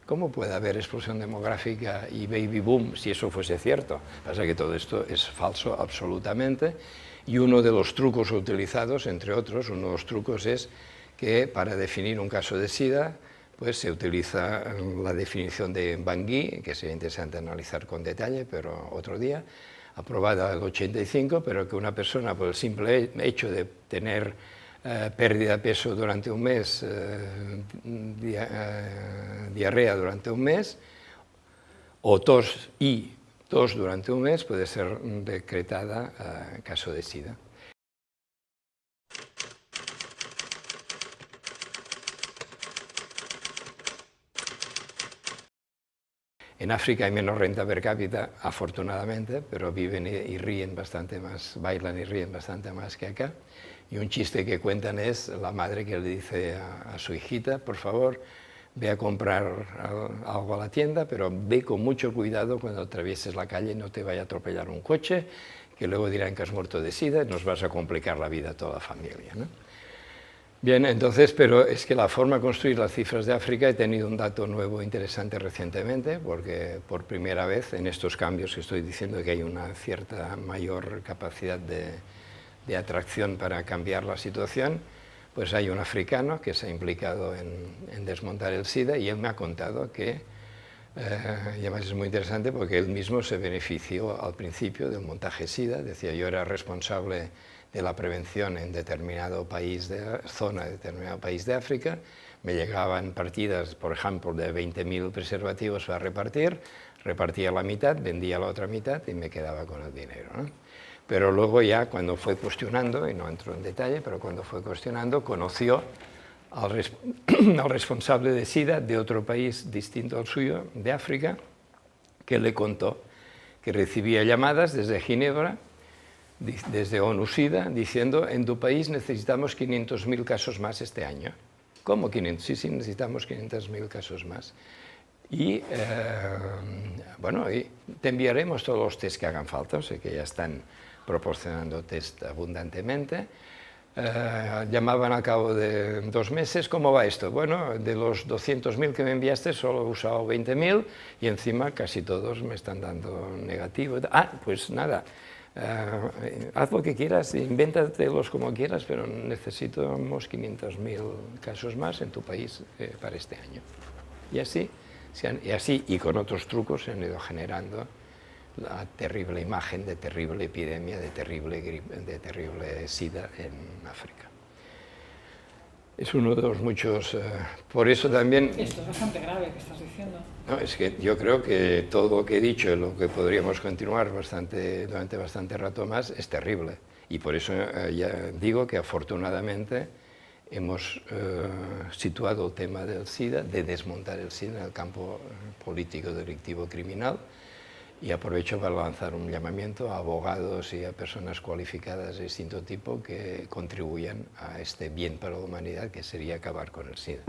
¿Cómo puede haber explosión demográfica y baby boom si eso fuese cierto? Pasa que todo esto es falso absolutamente, y uno de los trucos utilizados, entre otros, uno de los trucos es que para definir un caso de SIDA pues se utiliza la definición de Bangui, que sería interesante analizar con detalle, pero otro día, aprobada en el 85, pero que una persona por el simple hecho de tener pérdida de peso durante un mes, diarrea durante un mes, o tos durante un mes, puede ser decretada caso de SIDA. En África hay menos renta per cápita, afortunadamente, pero viven y ríen bastante más, bailan y ríen bastante más que acá. Y un chiste que cuentan es la madre que le dice a su hijita, por favor, ve a comprar algo a la tienda, pero ve con mucho cuidado cuando atravieses la calle, no te vaya a atropellar un coche, que luego dirán que has muerto de SIDA y nos vas a complicar la vida a toda la familia, ¿no? Bien, entonces, pero es que la forma de construir las cifras de África, he tenido un dato nuevo interesante recientemente, porque por primera vez en estos cambios que estoy diciendo que hay una cierta mayor capacidad de atracción para cambiar la situación, pues hay un africano que se ha implicado en desmontar el SIDA y él me ha contado que, y además es muy interesante porque él mismo se benefició al principio del montaje SIDA, decía yo era responsable de la prevención en determinado país determinado país de África, me llegaban partidas, por ejemplo, de 20.000 preservativos para repartir, repartía la mitad, vendía la otra mitad y me quedaba con el dinero, ¿no? Pero luego ya cuando fue cuestionando, y no entro en detalle, pero cuando fue cuestionando, conoció al responsable de SIDA de otro país distinto al suyo, de África, que le contó que recibía llamadas desde Ginebra, desde ONU-SIDA, diciendo, en tu país necesitamos 500.000 casos más este año. ¿Cómo 500? Sí, necesitamos 500.000 casos más. Y, bueno, y te enviaremos todos los test que hagan falta, o sea que ya están proporcionando test abundantemente. Llamaban al cabo de 2 meses, ¿cómo va esto? Bueno, de los 200.000 que me enviaste, solo he usado 20.000 y encima casi todos me están dando negativo. Ah, pues nada. haz lo que quieras, invéntatelos como quieras, pero necesitamos 500.000 casos más en tu país para este año. Y así, y con otros trucos se han ido generando la terrible imagen de terrible epidemia, de terrible SIDA en África. Es uno de los muchos, por eso también... Esto es bastante grave que estás diciendo. No, es que yo creo que todo lo que he dicho, lo que podríamos continuar durante bastante rato más, es terrible. Y por eso ya digo que afortunadamente hemos situado el tema del SIDA, de desmontar el SIDA en el campo político, delictivo, criminal. Y aprovecho para lanzar un llamamiento a abogados y a personas cualificadas de distinto tipo que contribuyan a este bien para la humanidad, que sería acabar con el SIDA.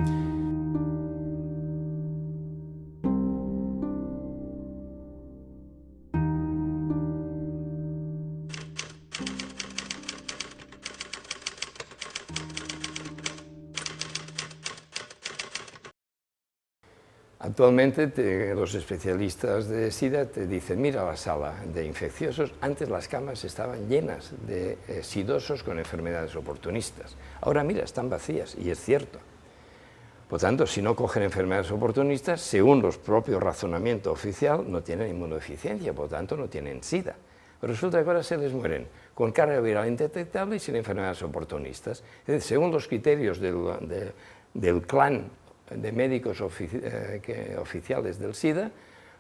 Actualmente los especialistas de SIDA te dicen, mira la sala de infecciosos, antes las camas estaban llenas de sidosos con enfermedades oportunistas, ahora mira, están vacías, y es cierto. Por tanto, si no cogen enfermedades oportunistas, según los propios razonamiento oficial, no tienen inmunodeficiencia, por tanto no tienen SIDA. Pero resulta que ahora se les mueren con carga viral indetectable y sin enfermedades oportunistas. Es decir, según los criterios del clan de médicos oficiales del SIDA,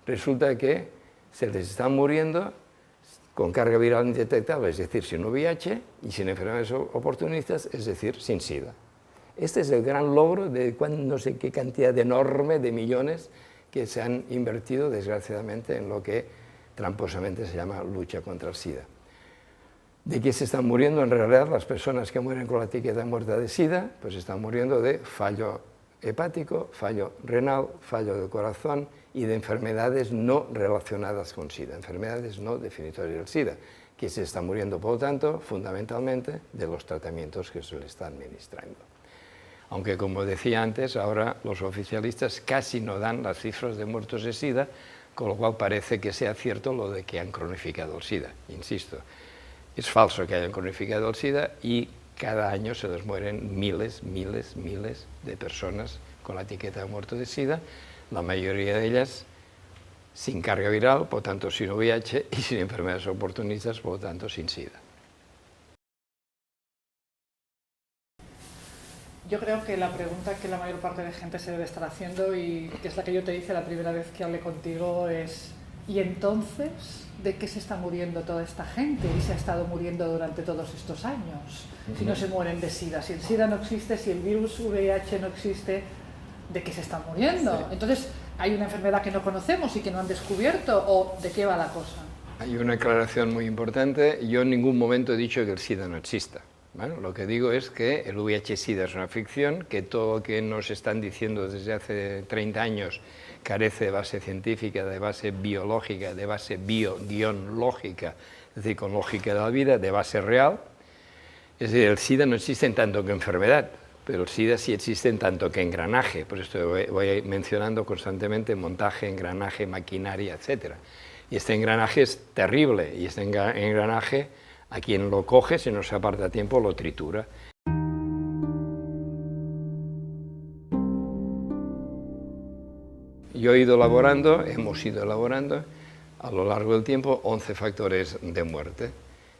resulta que se les están muriendo con carga viral indetectable, es decir, sin VIH, y sin enfermedades oportunistas, es decir, sin SIDA. Este es el gran logro de no sé qué cantidad enorme de millones que se han invertido, desgraciadamente, en lo que tramposamente se llama lucha contra el SIDA. ¿De qué se están muriendo? En realidad, las personas que mueren con la etiqueta muerta de SIDA, pues están muriendo de fallo hepático, fallo renal, fallo del corazón y de enfermedades no relacionadas con SIDA, enfermedades no definitorias del SIDA, que se están muriendo, por lo tanto, fundamentalmente de los tratamientos que se le están administrando. Aunque, como decía antes, ahora los oficialistas casi no dan las cifras de muertos de SIDA, con lo cual parece que sea cierto lo de que han cronificado el SIDA. Insisto, es falso que hayan cronificado el SIDA y cada año se les mueren miles de personas con la etiqueta de muerto de SIDA, la mayoría de ellas sin carga viral, por tanto sin VIH, y sin enfermedades oportunistas, por tanto sin SIDA. Yo creo que la pregunta que la mayor parte de gente se debe estar haciendo, y que es la que yo te hice la primera vez que hablé contigo, es ¿y entonces de qué se está muriendo toda esta gente y se ha estado muriendo durante todos estos años? Si no se mueren de SIDA, si el SIDA no existe, si el virus VIH no existe, ¿de qué se están muriendo? Sí. Entonces, ¿hay una enfermedad que no conocemos y que no han descubierto, o de qué va la cosa? Hay una aclaración muy importante. Yo en ningún momento he dicho que el SIDA no exista. Bueno, lo que digo es que el VIH-SIDA es una ficción, que todo lo que nos están diciendo desde hace 30 años carece de base científica, de base biológica, de base bio-lógica, es decir, con lógica de la vida, de base real. Es decir, el SIDA no existe en tanto que enfermedad, pero el SIDA sí existe en tanto que engranaje. Por esto voy mencionando constantemente montaje, engranaje, maquinaria, etc. Y este engranaje es terrible, y este engranaje, a quien lo coge, si no se aparta a tiempo, lo tritura. Yo he ido elaborando, hemos ido elaborando a lo largo del tiempo 11 factores de muerte,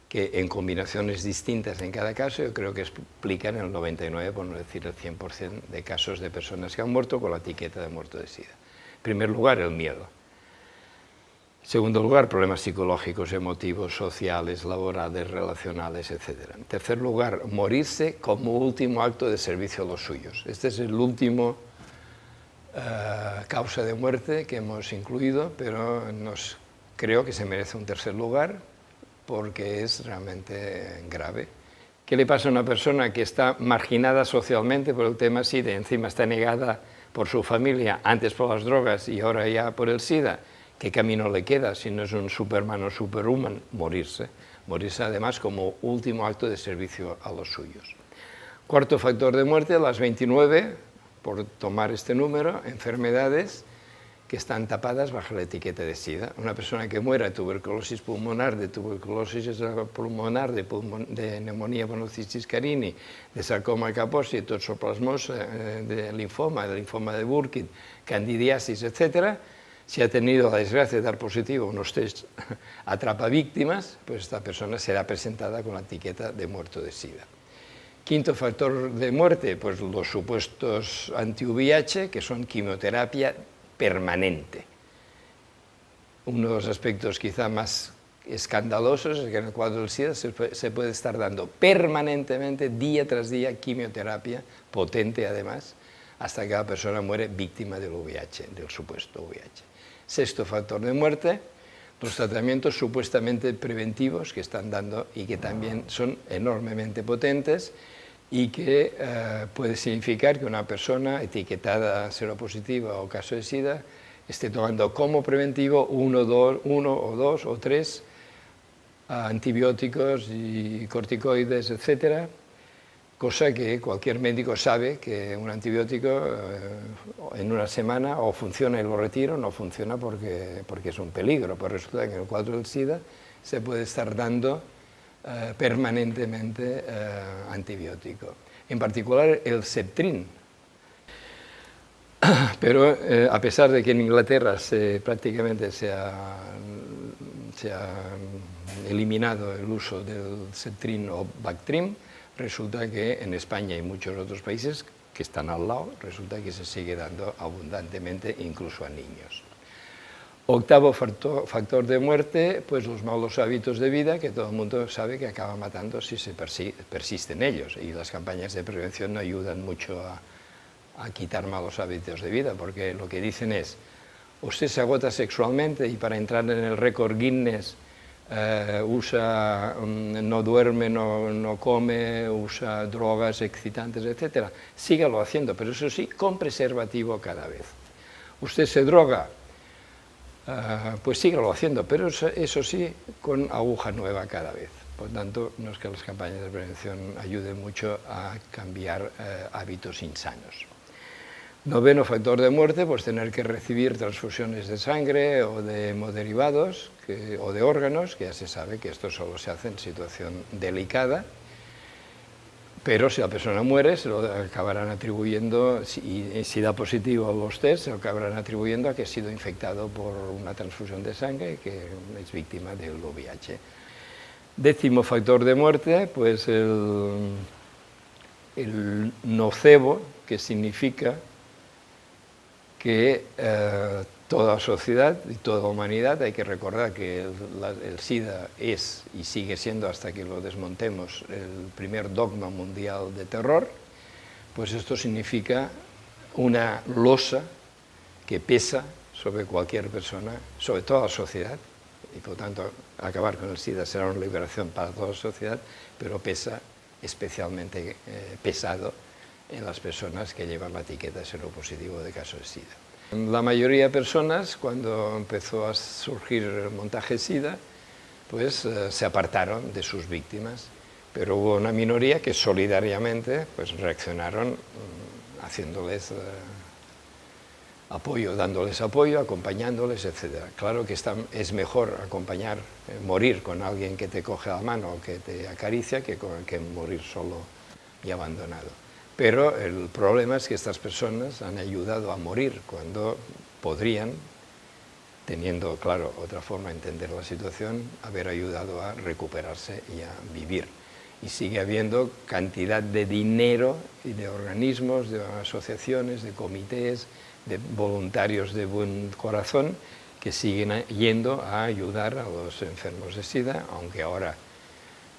que en combinaciones distintas en cada caso yo creo que explican el 99, por no decir el 100% de casos de personas que han muerto con la etiqueta de muerto de SIDA. En primer lugar, el miedo. En segundo lugar, problemas psicológicos, emotivos, sociales, laborales, relacionales, etc. En tercer lugar, morirse como último acto de servicio a los suyos. Este es el último causa de muerte que hemos incluido, pero creo que se merece un tercer lugar porque es realmente grave. ¿Qué le pasa a una persona que está marginada socialmente por el tema SIDA y encima está negada por su familia, antes por las drogas y ahora ya por el SIDA? ¿Qué camino le queda si no es un Superman o Superwoman? Morirse. Morirse además como último acto de servicio a los suyos. Cuarto factor de muerte, las 29, por tomar este número, enfermedades que están tapadas bajo la etiqueta de SIDA. Una persona que muera de tuberculosis pulmonar, de tuberculosis pulmonar, de neumonía monocistis carini, de sarcoma Kaposi, toxoplasmosa, de linfoma de Burkitt, candidiasis, etc., si ha tenido la desgracia de dar positivo a unos test atrapavíctimas, pues esta persona será presentada con la etiqueta de muerto de SIDA. Quinto factor de muerte, pues los supuestos anti-VIH, que son quimioterapia permanente. Uno de los aspectos quizá más escandalosos es que en el cuadro del SIDA se puede estar dando permanentemente, día tras día, quimioterapia, potente además, hasta que la persona muere víctima del VIH, del supuesto VIH. Sexto factor de muerte, los tratamientos supuestamente preventivos que están dando y que también son enormemente potentes y que puede significar que una persona etiquetada seropositiva o caso de SIDA esté tomando como preventivo uno o dos o tres antibióticos y corticoides, etcétera, cosa que cualquier médico sabe que un antibiótico en una semana o funciona y lo retiro, no funciona porque es un peligro. Pues resulta que en el cuadro del SIDA se puede estar dando permanentemente antibiótico. En particular el Septrin. Pero a pesar de que en Inglaterra prácticamente se ha eliminado el uso del Septrin o Bactrim, resulta que en España y muchos otros países que están al lado, resulta que se sigue dando abundantemente incluso a niños. Octavo factor de muerte, pues los malos hábitos de vida, que todo el mundo sabe que acaba matando si se persiste en ellos, y las campañas de prevención no ayudan mucho a quitar malos hábitos de vida, porque lo que dicen es, usted se agota sexualmente y para entrar en el récord Guinness no duerme, no come, usa drogas excitantes, etc. Sígalo haciendo, pero eso sí, con preservativo cada vez. Usted se droga, pues sígalo haciendo, pero eso sí, con aguja nueva cada vez. Por tanto, no es que las campañas de prevención ayuden mucho a cambiar hábitos insanos. Noveno factor de muerte, pues tener que recibir transfusiones de sangre o de hemoderivados o de órganos, que ya se sabe que esto solo se hace en situación delicada, pero si la persona muere se lo acabarán atribuyendo, si da positivo a los test, se lo acabarán atribuyendo a que ha sido infectado por una transfusión de sangre y que es víctima del VIH. Décimo factor de muerte, pues el nocebo, que significa que toda sociedad y toda humanidad, hay que recordar que el SIDA es y sigue siendo, hasta que lo desmontemos, el primer dogma mundial de terror, pues esto significa una losa que pesa sobre cualquier persona, sobre toda la sociedad, y por tanto acabar con el SIDA será una liberación para toda la sociedad, pero pesa especialmente pesado en las personas que llevan la etiqueta seropositivo de caso de SIDA. La mayoría de personas, cuando empezó a surgir el montaje SIDA, pues se apartaron de sus víctimas, pero hubo una minoría que solidariamente pues, reaccionaron haciéndoles apoyo, dándoles apoyo, acompañándoles, etc. Claro que es mejor acompañar, morir con alguien que te coge la mano o que te acaricia que morir solo y abandonado. Pero el problema es que estas personas han ayudado a morir cuando podrían, teniendo, claro, otra forma de entender la situación, haber ayudado a recuperarse y a vivir. Y sigue habiendo cantidad de dinero y de organismos, de asociaciones, de comités, de voluntarios de buen corazón que siguen yendo a ayudar a los enfermos de SIDA, aunque ahora,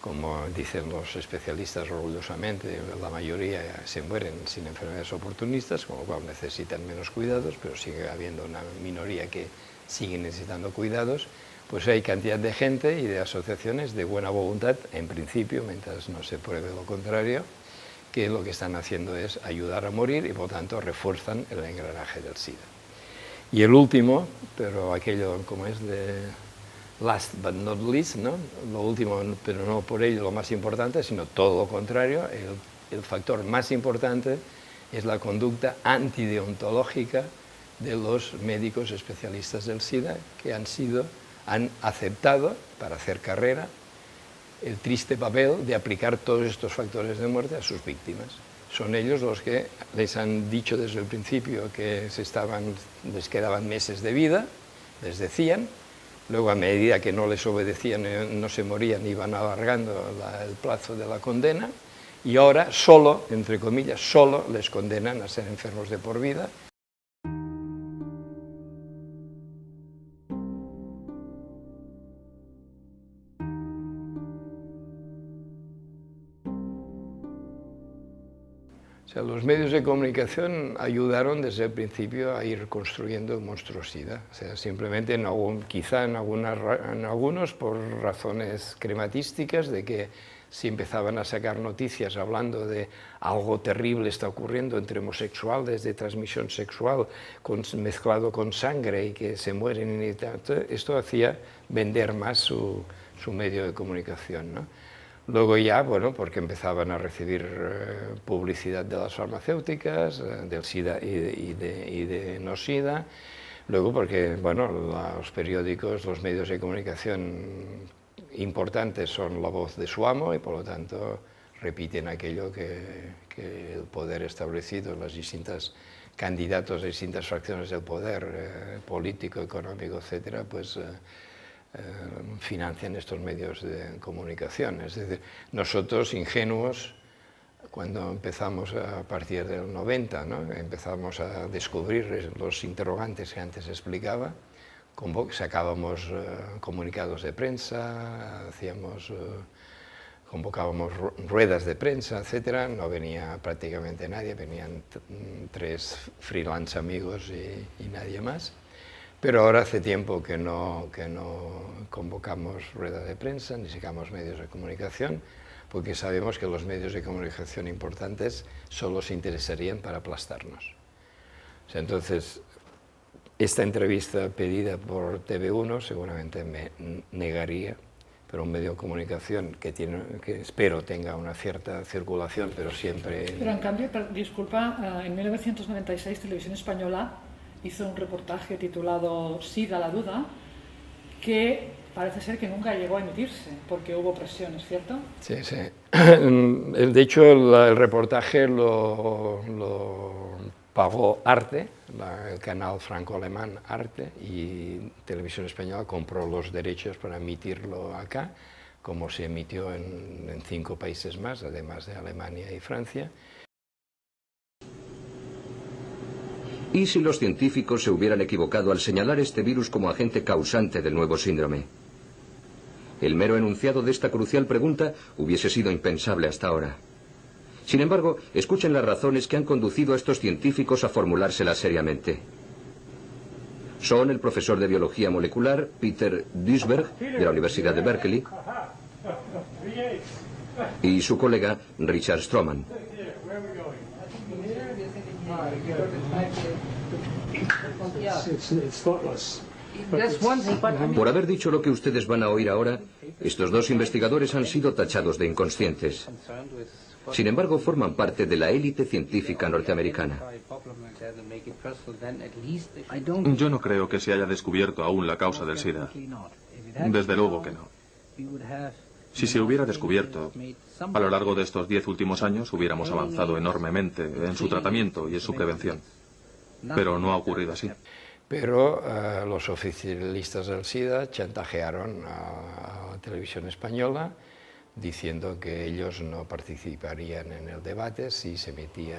como dicen los especialistas orgullosamente, la mayoría se mueren sin enfermedades oportunistas, con lo cual necesitan menos cuidados, pero sigue habiendo una minoría que sigue necesitando cuidados, pues hay cantidad de gente y de asociaciones de buena voluntad, en principio, mientras no se pruebe lo contrario, que lo que están haciendo es ayudar a morir y por tanto refuerzan el engranaje del SIDA. Y el último, pero aquello como es de last but not least, ¿no? Lo último, pero no por ello lo más importante, sino todo lo contrario, el factor más importante es la conducta antideontológica de los médicos especialistas del SIDA que han aceptado, para hacer carrera, el triste papel de aplicar todos estos factores de muerte a sus víctimas. Son ellos los que les han dicho desde el principio que les quedaban meses de vida, les decían, luego a medida que no les obedecían, no se morían, iban alargando el plazo de la condena, y ahora solo, entre comillas, solo les condenan a ser enfermos de por vida. O sea, los medios de comunicación ayudaron desde el principio a ir construyendo el monstruo SIDA. O sea, simplemente, quizá en algunos por razones crematísticas, de que si empezaban a sacar noticias hablando de algo terrible está ocurriendo entre homosexuales de transmisión sexual mezclado con sangre y que se mueren, y tal, esto hacía vender más su medio de comunicación, ¿no? Luego ya, bueno, porque empezaban a recibir publicidad de las farmacéuticas, del SIDA y de no SIDA. Luego porque, bueno, los periódicos, los medios de comunicación importantes son la voz de su amo y por lo tanto repiten aquello que el poder establecido, los distintos candidatos de distintas fracciones del poder, político, económico, etcétera, pues financian estos medios de comunicación. Es decir, nosotros, ingenuos, cuando empezamos a partir del 90, ¿no?, empezamos a descubrir los interrogantes que antes explicaba, sacábamos comunicados de prensa, convocábamos ruedas de prensa, etcétera. No venía prácticamente nadie, venían 3 freelance amigos y nadie más. Pero ahora hace tiempo que no convocamos ruedas de prensa, ni sacamos medios de comunicación, porque sabemos que los medios de comunicación importantes solo se interesarían para aplastarnos. O sea, entonces, esta entrevista pedida por TV1 seguramente me negaría, pero un medio de comunicación que espero tenga una cierta circulación, pero siempre... Pero en cambio, disculpa, en 1996 Televisión Española hizo un reportaje titulado SIDA, la duda, que parece ser que nunca llegó a emitirse, porque hubo presiones, ¿cierto? Sí, sí. De hecho, el reportaje lo pagó Arte, el canal franco-alemán Arte, y Televisión Española compró los derechos para emitirlo acá, como se emitió en 5 países más, además de Alemania y Francia. ¿Y si los científicos se hubieran equivocado al señalar este virus como agente causante del nuevo síndrome? El mero enunciado de esta crucial pregunta hubiese sido impensable hasta ahora. Sin embargo, escuchen las razones que han conducido a estos científicos a formulársela seriamente. Son el profesor de biología molecular Peter Duisberg, de la Universidad de Berkeley, y su colega Richard Stroman. Por haber dicho lo que ustedes van a oír ahora, estos 2 investigadores han sido tachados de inconscientes. Sin embargo, forman parte de la élite científica norteamericana. Yo no creo que se haya descubierto aún la causa del SIDA. Desde luego que no. Si se hubiera descubierto, a lo largo de estos 10 últimos años hubiéramos avanzado enormemente en su tratamiento y en su prevención. Pero no ha ocurrido así. Pero los oficialistas del SIDA chantajearon a Televisión Española diciendo que ellos no participarían en el debate si se emitía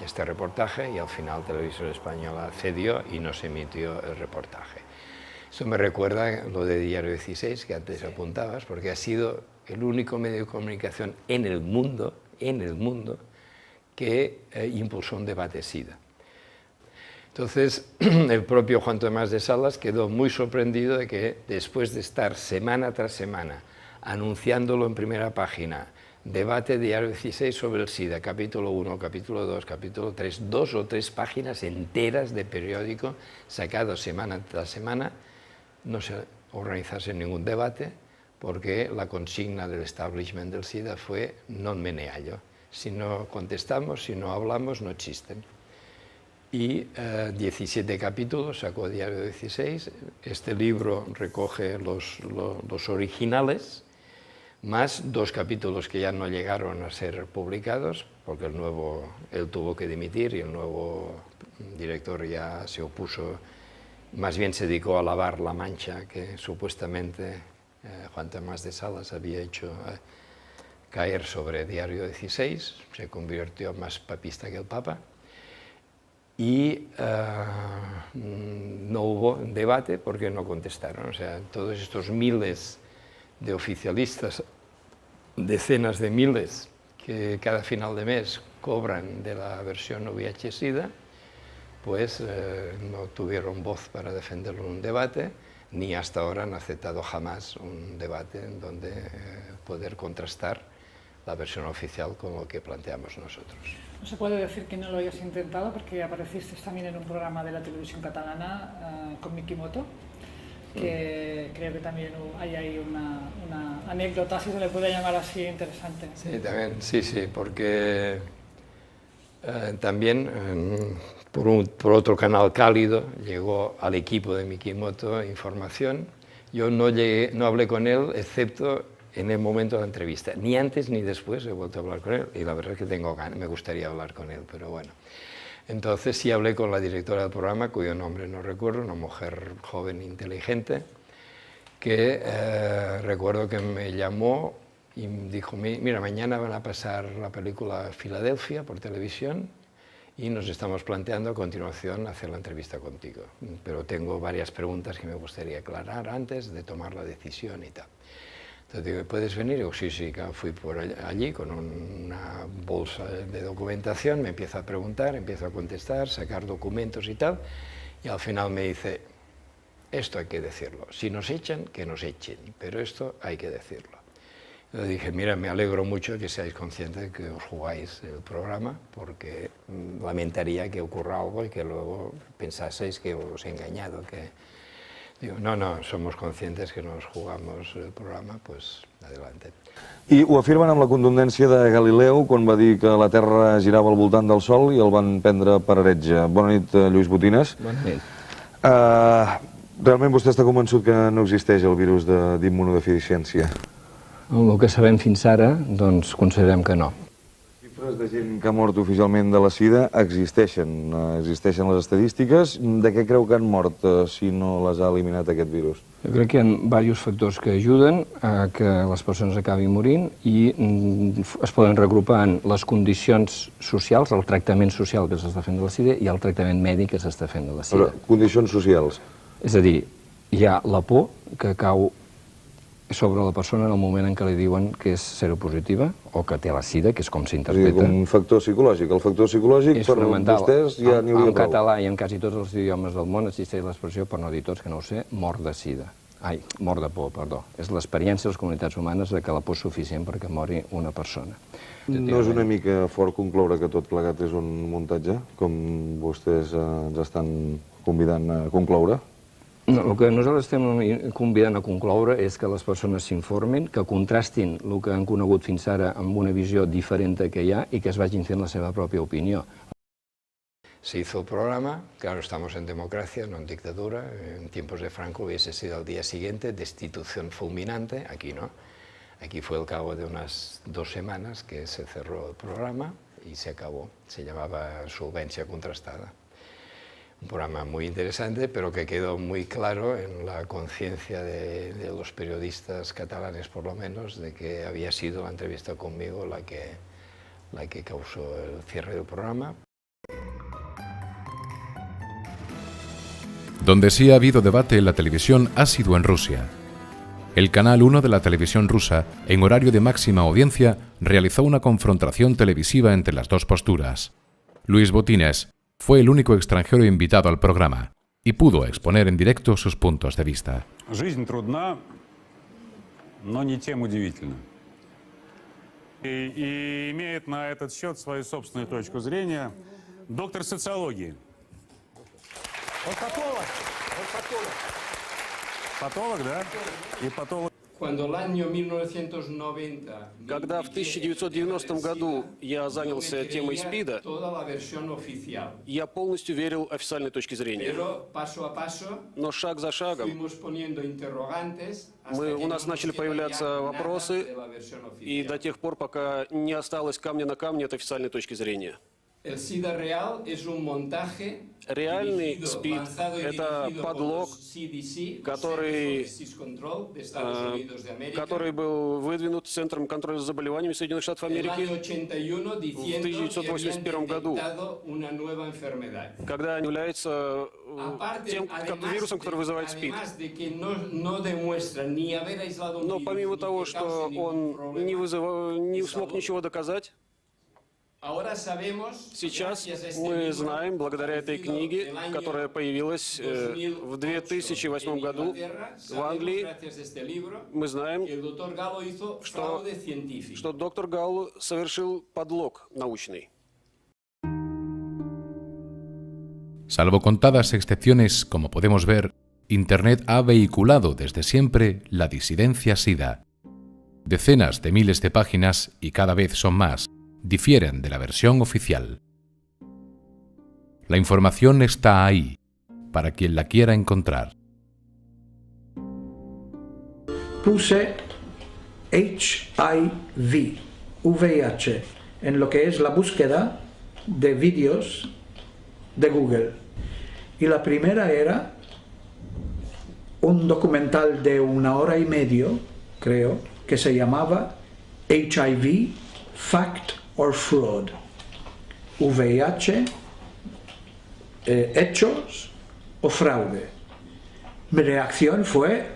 este reportaje, y al final Televisión Española cedió y no se emitió el reportaje. Eso me recuerda lo de Diario 16 que antes apuntabas, porque ha sido el único medio de comunicación en el mundo que impulsó un debate SIDA. Entonces, el propio Juan Tomás de Salas quedó muy sorprendido de que después de estar semana tras semana anunciándolo en primera página, debate Diario 16 sobre el SIDA, capítulo 1, capítulo 2, capítulo 3, 2 o 3 páginas enteras de periódico sacados semana tras semana, no se organizase ningún debate, porque la consigna del establishment del SIDA fue non me ne hallo. Si no contestamos, si no hablamos, no existen. y 17 capítulos, sacó Diario 16. Este libro recoge los originales, más 2 capítulos que ya no llegaron a ser publicados, porque él tuvo que dimitir y el nuevo director ya se opuso, más bien se dedicó a lavar la mancha que supuestamente Juan Tomás de Salas había hecho caer sobre Diario 16, se convirtió más papista que el Papa, y no hubo debate porque no contestaron. O sea, todos estos miles de oficialistas, decenas de miles que cada final de mes cobran de la versión VHSida, pues no tuvieron voz para defenderlo en un debate, ni hasta ahora han aceptado jamás un debate en donde poder contrastar la versión oficial con lo que planteamos nosotros. No se puede decir que no lo hayas intentado, porque apareciste también en un programa de la televisión catalana con Mikimoto, que creo que también hay ahí una anécdota, si se le puede llamar así, interesante. Sí, también, sí, porque también por otro canal cálido llegó al equipo de Mikimoto información. Yo no hablé con él, excepto en el momento de la entrevista. Ni antes ni después he vuelto a hablar con él, y la verdad es que tengo ganas, me gustaría hablar con él, pero bueno. Entonces sí hablé con la directora del programa, cuyo nombre no recuerdo, una mujer joven, inteligente, que recuerdo que me llamó y dijo, mira, mañana van a pasar la película Filadelfia por televisión y nos estamos planteando a continuación hacer la entrevista contigo. Pero tengo varias preguntas que me gustaría aclarar antes de tomar la decisión y tal. Entonces digo, ¿puedes venir? Digo, sí, fui por allí con una bolsa de documentación, me empieza a preguntar, empiezo a contestar, sacar documentos y tal, y al final me dice, esto hay que decirlo, si nos echan, que nos echen, pero esto hay que decirlo. Yo dije, mira, me alegro mucho que seáis conscientes de que os jugáis el programa, porque lamentaría que ocurra algo y que luego pensaseis que os he engañado, que... Digo, no, somos conscientes que nos jugamos el programa, pues adelante. I ho afirmen amb la contundència de Galileu quan va dir que la Terra girava al voltant del Sol i el van prendre per heretge. Bona nit, Lluís Botines. Bona nit. Realment vostè està convençut que no existeix el virus d'immunodeficiència? El que sabem fins ara, doncs considerem que no. Xifres de gent que ha mort oficialment de la sida existeixen les estadístiques. De què creu que han mort si no les ha eliminat aquest virus? Jo crec que hi ha diversos factors que ajuden a que les persones acabin morint i es poden regrupar en les condicions socials, el tractament social que s'està fent de la sida i el tractament mèdic que s'està fent de la sida. Però, condicions socials? És a dir, hi ha la por que cau sobre la persona en el moment en què li diuen que és seropositiva o que té la sida, que és com s'interpreta. És a dir, com un factor psicològic. El factor psicològic per vostès ja n'hi hauria prou. En català i en quasi tots els idiomes del món existeix l'expressió, per no dir tots, que no ho sé, mort de sida. Ai, mort de por, perdó. És l'experiència de les comunitats humanes de que la por és suficient perquè mori una persona. No és una mica fort concloure que tot plegat és un muntatge, com vostès ens estan convidant a concloure? No, el que nosaltres estem convidant a concloure és que les persones s'informin, que contrastin el que han conegut fins ara amb una visió diferent que hi ha i que es vagin fent la seva pròpia opinió. Se hizo el programa, claro, estamos en democracia, no en dictadura. En tiempos de Franco hubiese sido al día siguiente destitución fulminante, aquí no. Aquí fue al cabo de unas 2 semanas que se cerró el programa y se acabó. Se llamaba Solvencia Contrastada. Un programa muy interesante, pero que quedó muy claro en la conciencia de los periodistas catalanes, por lo menos, de que había sido la entrevista conmigo la que causó el cierre del programa. Donde sí ha habido debate en la televisión ha sido en Rusia. El Canal 1 de la televisión rusa, en horario de máxima audiencia, realizó una confrontación televisiva entre las dos posturas. Lluís Botines fue el único extranjero invitado al programa y pudo exponer en directo sus puntos de vista. Жизнь трудна, но не тем удивительна. И имеет на этот счет свою собственную точку зрения доктор социологии. Он патолог. Патолог, да? И патолог. Cuando el año 1990, Когда в 1990 году я занялся темой СПИДа, я полностью верил официальной точке зрения. Но шаг за шагом у нас начали появляться вопросы, и до тех пор, пока не осталось камня на камне от официальной точки зрения. Реальный СПИД – это подлог, который был выдвинут Центром контроля за заболеваниями Соединенных Штатов Америки в 1981 году, когда они являются тем вирусом, который вызывает СПИД. Но помимо того, что он не смог ничего доказать, сейчас мы знаем, благодаря этой книге, которая появилась в 2008 году в Англии, мы знаем, что доктор Галло совершил подлог научный. Salvo contadas excepciones, como podemos ver, Internet ha vehiculado desde siempre la disidencia SIDA. Decenas de miles de páginas, y cada vez son más, difieren de la versión oficial. La información está ahí, para quien la quiera encontrar. Puse HIV, VIH, en lo que es la búsqueda de vídeos de Google. Y la primera era un documental de 1 hora y media, creo, que se llamaba HIV, Fact or Fraud. VIH, hechos o fraude. Mi reacción fue,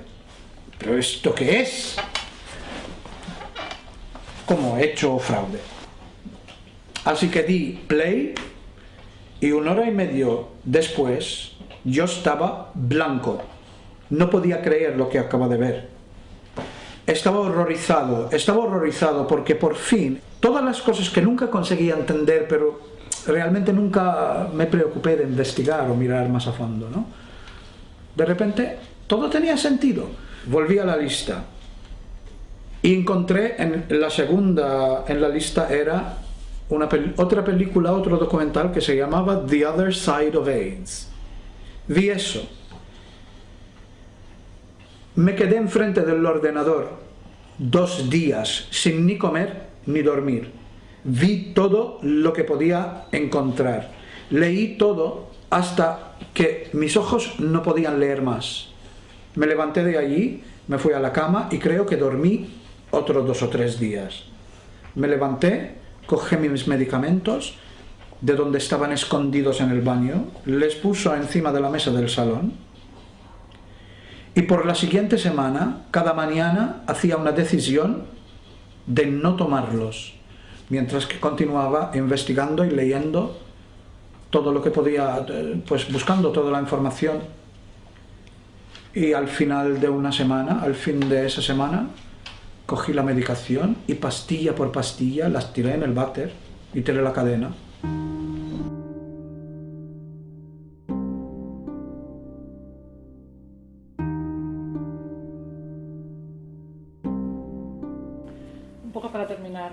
¿pero esto qué es? ¿Cómo hecho o fraude? Así que di play y 1 hora y media después yo estaba blanco. No podía creer lo que acabo de ver. Estaba horrorizado porque por fin, todas las cosas que nunca conseguía entender, pero realmente nunca me preocupé de investigar o mirar más a fondo, ¿no? De repente, todo tenía sentido. Volví a la lista y encontré en la lista era otra película, otro documental que se llamaba The Other Side of AIDS. Vi eso. Me quedé enfrente del ordenador 2 días sin ni comer ni dormir. Vi todo lo que podía encontrar. Leí todo hasta que mis ojos no podían leer más. Me levanté de allí, me fui a la cama y creo que dormí otros 2 o 3 días. Me levanté, cogí mis medicamentos de donde estaban escondidos en el baño, les puso encima de la mesa del salón y por la siguiente semana, cada mañana, hacía una decisión de no tomarlos, mientras que continuaba investigando y leyendo todo lo que podía, pues buscando toda la información. Y al final de esa semana, cogí la medicación y pastilla por pastilla las tiré en el váter y tiré la cadena. Un poco para terminar,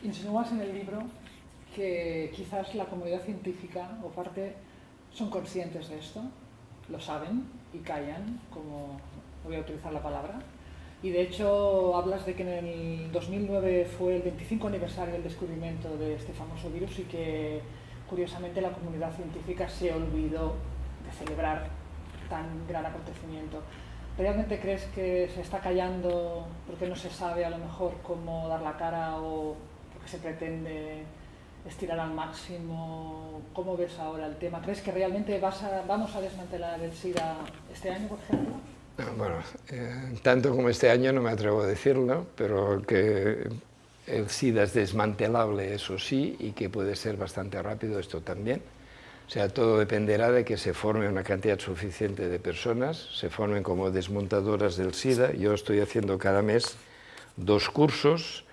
insinúas en el libro que quizás la comunidad científica o parte son conscientes de esto, lo saben y callan, como no voy a utilizar la palabra. Y de hecho hablas de que en el 2009 fue el 25 aniversario del descubrimiento de este famoso virus y que curiosamente la comunidad científica se olvidó de celebrar tan gran acontecimiento. ¿Realmente crees que se está callando porque no se sabe a lo mejor cómo dar la cara o porque se pretende estirar al máximo? ¿Cómo ves ahora el tema? ¿Crees que realmente vamos a desmantelar el SIDA este año, por ejemplo? Bueno, tanto como este año no me atrevo a decirlo, pero que el SIDA es desmantelable, eso sí, y que puede ser bastante rápido, esto también. O sea, todo dependerá de que se forme una cantidad suficiente de personas, se formen como desmontadoras del SIDA. Yo estoy haciendo cada mes 2 cursos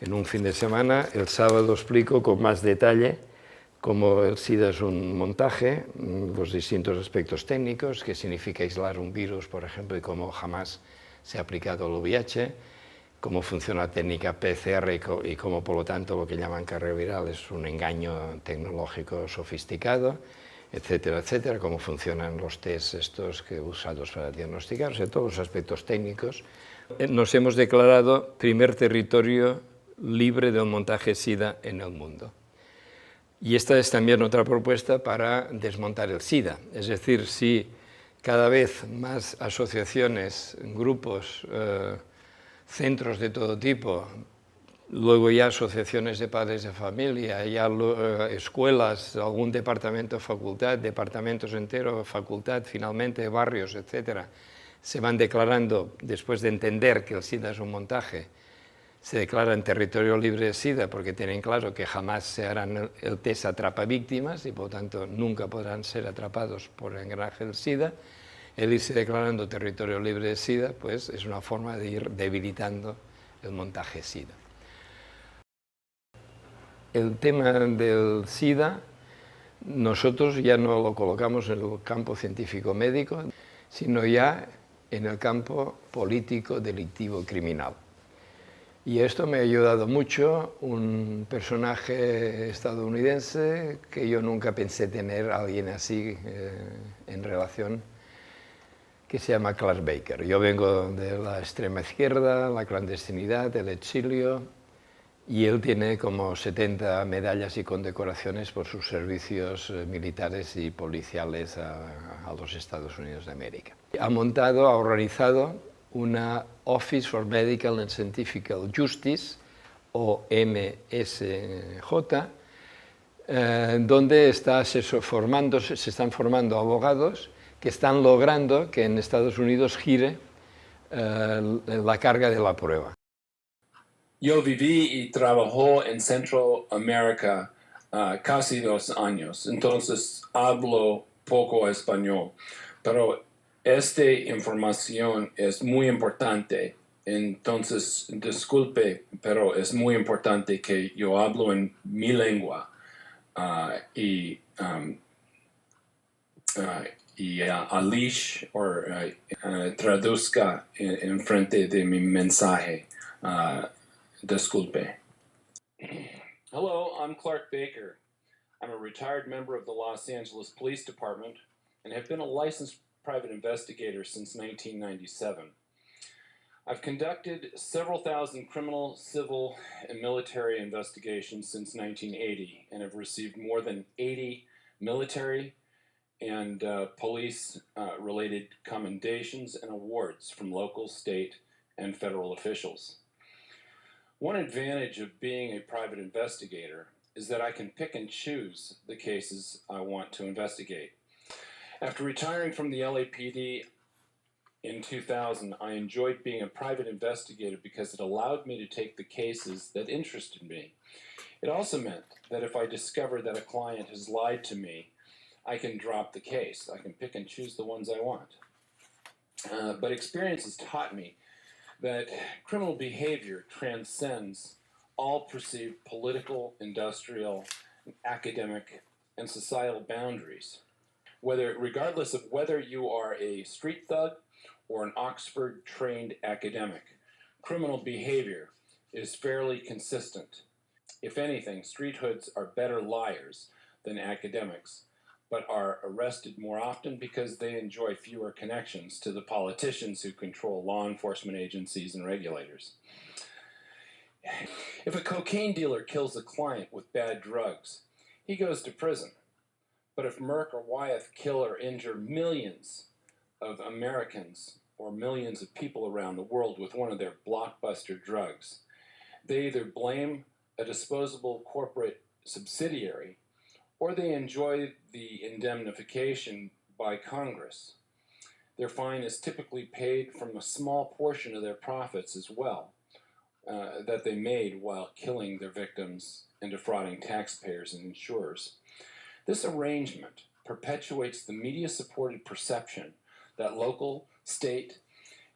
en un fin de semana. El sábado explico con más detalle cómo el SIDA es un montaje, los distintos aspectos técnicos, qué significa aislar un virus, por ejemplo, y cómo jamás se ha aplicado al VIH, cómo funciona la técnica PCR y cómo, por lo tanto, lo que llaman carga viral es un engaño tecnológico sofisticado, etcétera, etcétera, cómo funcionan los test estos que usados para diagnosticar, o sea, todos los aspectos técnicos. Nos hemos declarado primer territorio libre del montaje SIDA en el mundo. Y esta es también otra propuesta para desmontar el SIDA, es decir, si cada vez más asociaciones, grupos, centros de todo tipo, luego ya asociaciones de padres de familia, ya escuelas, algún departamento, facultad, departamentos enteros, facultad, finalmente barrios, etcétera, se van declarando, después de entender que el SIDA es un montaje, se declaran territorio libre de SIDA porque tienen claro que jamás se harán el test atrapa víctimas y por lo tanto nunca podrán ser atrapados por el engranaje del SIDA. El irse declarando territorio libre de SIDA pues, es una forma de ir debilitando el montaje SIDA. El tema del SIDA nosotros ya no lo colocamos en el campo científico-médico, sino ya en el campo político, delictivo, criminal. Y esto me ha ayudado mucho un personaje estadounidense que yo nunca pensé tener a alguien así en relación, que se llama Clark Baker. Yo vengo de la extrema izquierda, la clandestinidad, el exilio, y él tiene como 70 medallas y condecoraciones por sus servicios militares y policiales a los Estados Unidos de América. Ha organizado una Office for Medical and Scientific Justice, o MSJ, donde se están formando abogados que están logrando que en Estados Unidos gire la carga de la prueba. Yo viví y trabajó en Centroamérica casi 2 años, entonces hablo poco español, pero esta información es muy importante, entonces disculpe, pero es muy importante que yo hablo en mi lengua y Alish traduzca en frente de mi mensaje. Disculpe. Hello, I'm Clark Baker. I'm a retired member of the Los Angeles Police Department and have been a licensed private investigator since 1997. I've conducted several thousand criminal, civil, and military investigations since 1980 and have received more than 80 military and police-related commendations and awards from local, state, and federal officials. One advantage of being a private investigator is that I can pick and choose the cases I want to investigate. After retiring from the LAPD in 2000, I enjoyed being a private investigator because it allowed me to take the cases that interested me. It also meant that if I discover that a client has lied to me, I can drop the case. I can pick and choose the ones I want. But experience has taught me that criminal behavior transcends all perceived political, industrial, academic, and societal boundaries. Regardless of whether you are a street thug or an Oxford-trained academic, criminal behavior is fairly consistent. If anything, street hoods are better liars than academics, but are arrested more often because they enjoy fewer connections to the politicians who control law enforcement agencies and regulators. If a cocaine dealer kills a client with bad drugs, he goes to prison. But if Merck or Wyeth kill or injure millions of Americans or millions of people around the world with one of their blockbuster drugs, they either blame a disposable corporate subsidiary or they enjoy the indemnification by Congress. Their fine is typically paid from a small portion of their profits as well that they made while killing their victims and defrauding taxpayers and insurers. This arrangement perpetuates the media-supported perception that local, state,